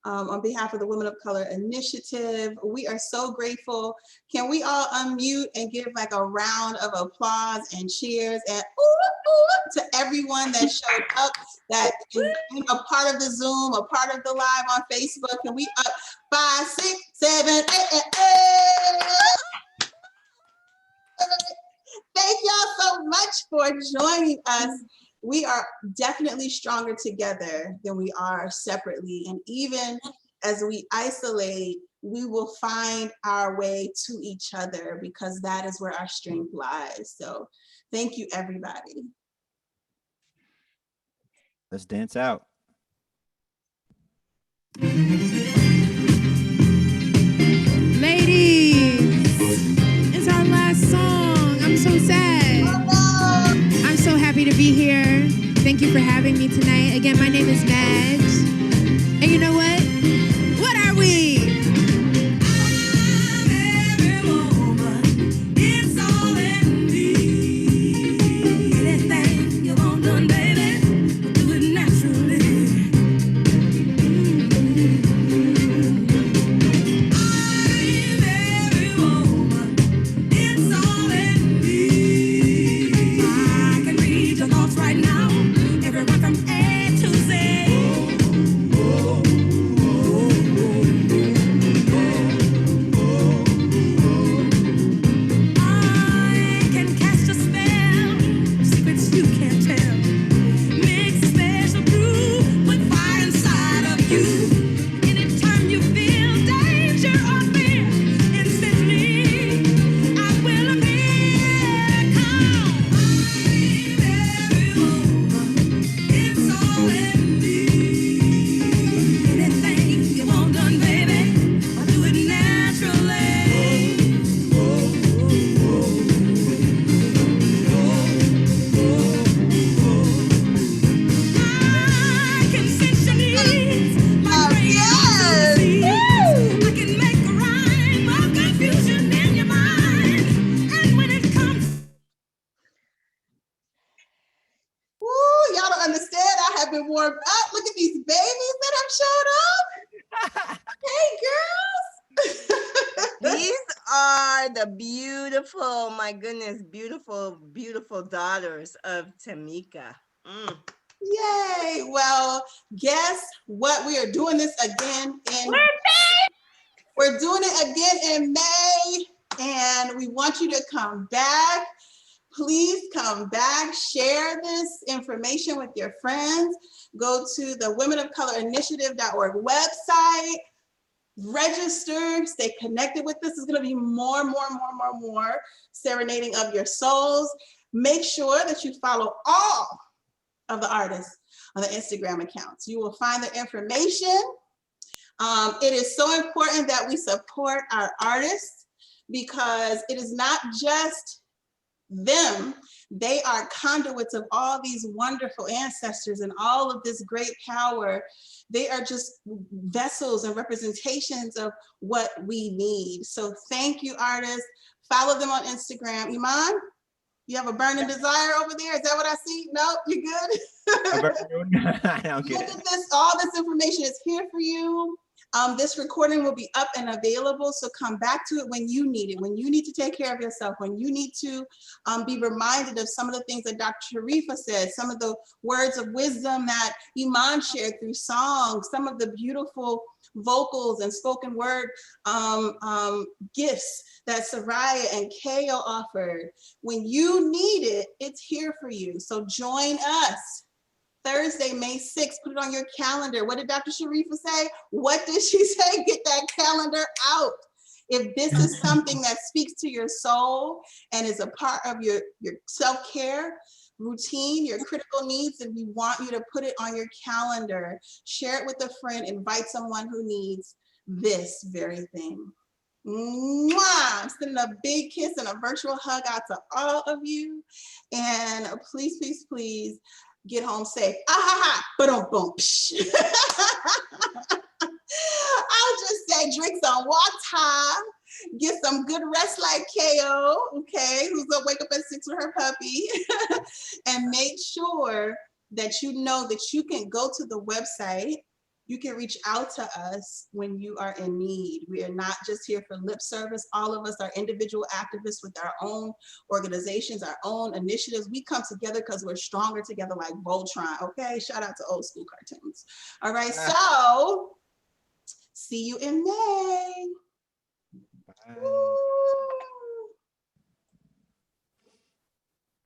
On behalf of the Women of Color Initiative, we are so grateful. Can we all unmute and give like a round of applause and cheers and ooh, ooh, to everyone that showed up, that is a part of the Zoom, a part of the live on Facebook? Can we up 5, 6, 7, 8, 8. Thank y'all so much for joining us. We are definitely stronger together than we are separately. And even as we isolate, we will find our way to each other, because that is where our strength lies. So thank you, everybody. Let's dance out. Ladies, it's our last song. I'm so sad. I'm so happy to be here. Thank you for having me tonight. Again, my name is MAAD. And you know what? What are we? warmed up. Look at these babies that have showed up. Hey, girls. These are the beautiful, my goodness, beautiful, beautiful daughters of Tamika. Yay. Well, guess what? We are doing this again in We're doing it again in May, and we want you to come back. Please come back, share this information with your friends. Go to the womenofcolorinitiative.org website, register, stay connected with this. There's gonna be more serenading of your souls. Make sure that you follow all of the artists on the Instagram accounts. You will find their information. It is so important that we support our artists because it is not just them. They are conduits of all these wonderful ancestors and all of this great power. They are just vessels and representations of what we need. So thank you, artists. Follow them on Instagram. Iman, you have a burning desire over there? Is that what I see? No, you good? I don't get Look it. at this. All this information is here for you. This recording will be up and available, so come back to it when you need it, when you need to take care of yourself, when you need to be reminded of some of the things that Dr. Shareefah said, some of the words of wisdom that Iman shared through songs, some of the beautiful vocals and spoken word gifts that Seraiyeh and Keo offered. When you need it, it's here for you. So join us. Thursday, May 6th, put it on your calendar. What did Dr. Shareefah say? What did she say? Get that calendar out. If this is something that speaks to your soul and is a part of your self-care routine, your critical needs, and we want you to put it on your calendar. Share it with a friend, invite someone who needs this very thing. Mwah! I'm sending a big kiss and a virtual hug out to all of you. And please, please, please, get home safe. Boom. I'll just say drink some water, get some good rest like Keo, okay, who's gonna wake up at 6 with her puppy, and make sure that you know that you can go to the website. You can reach out to us when you are in need. We are not just here for lip service. All of us are individual activists with our own organizations, our own initiatives. We come together because we're stronger together like Voltron, okay? Shout out to old school cartoons. All right, so see you in May. Bye. Woo.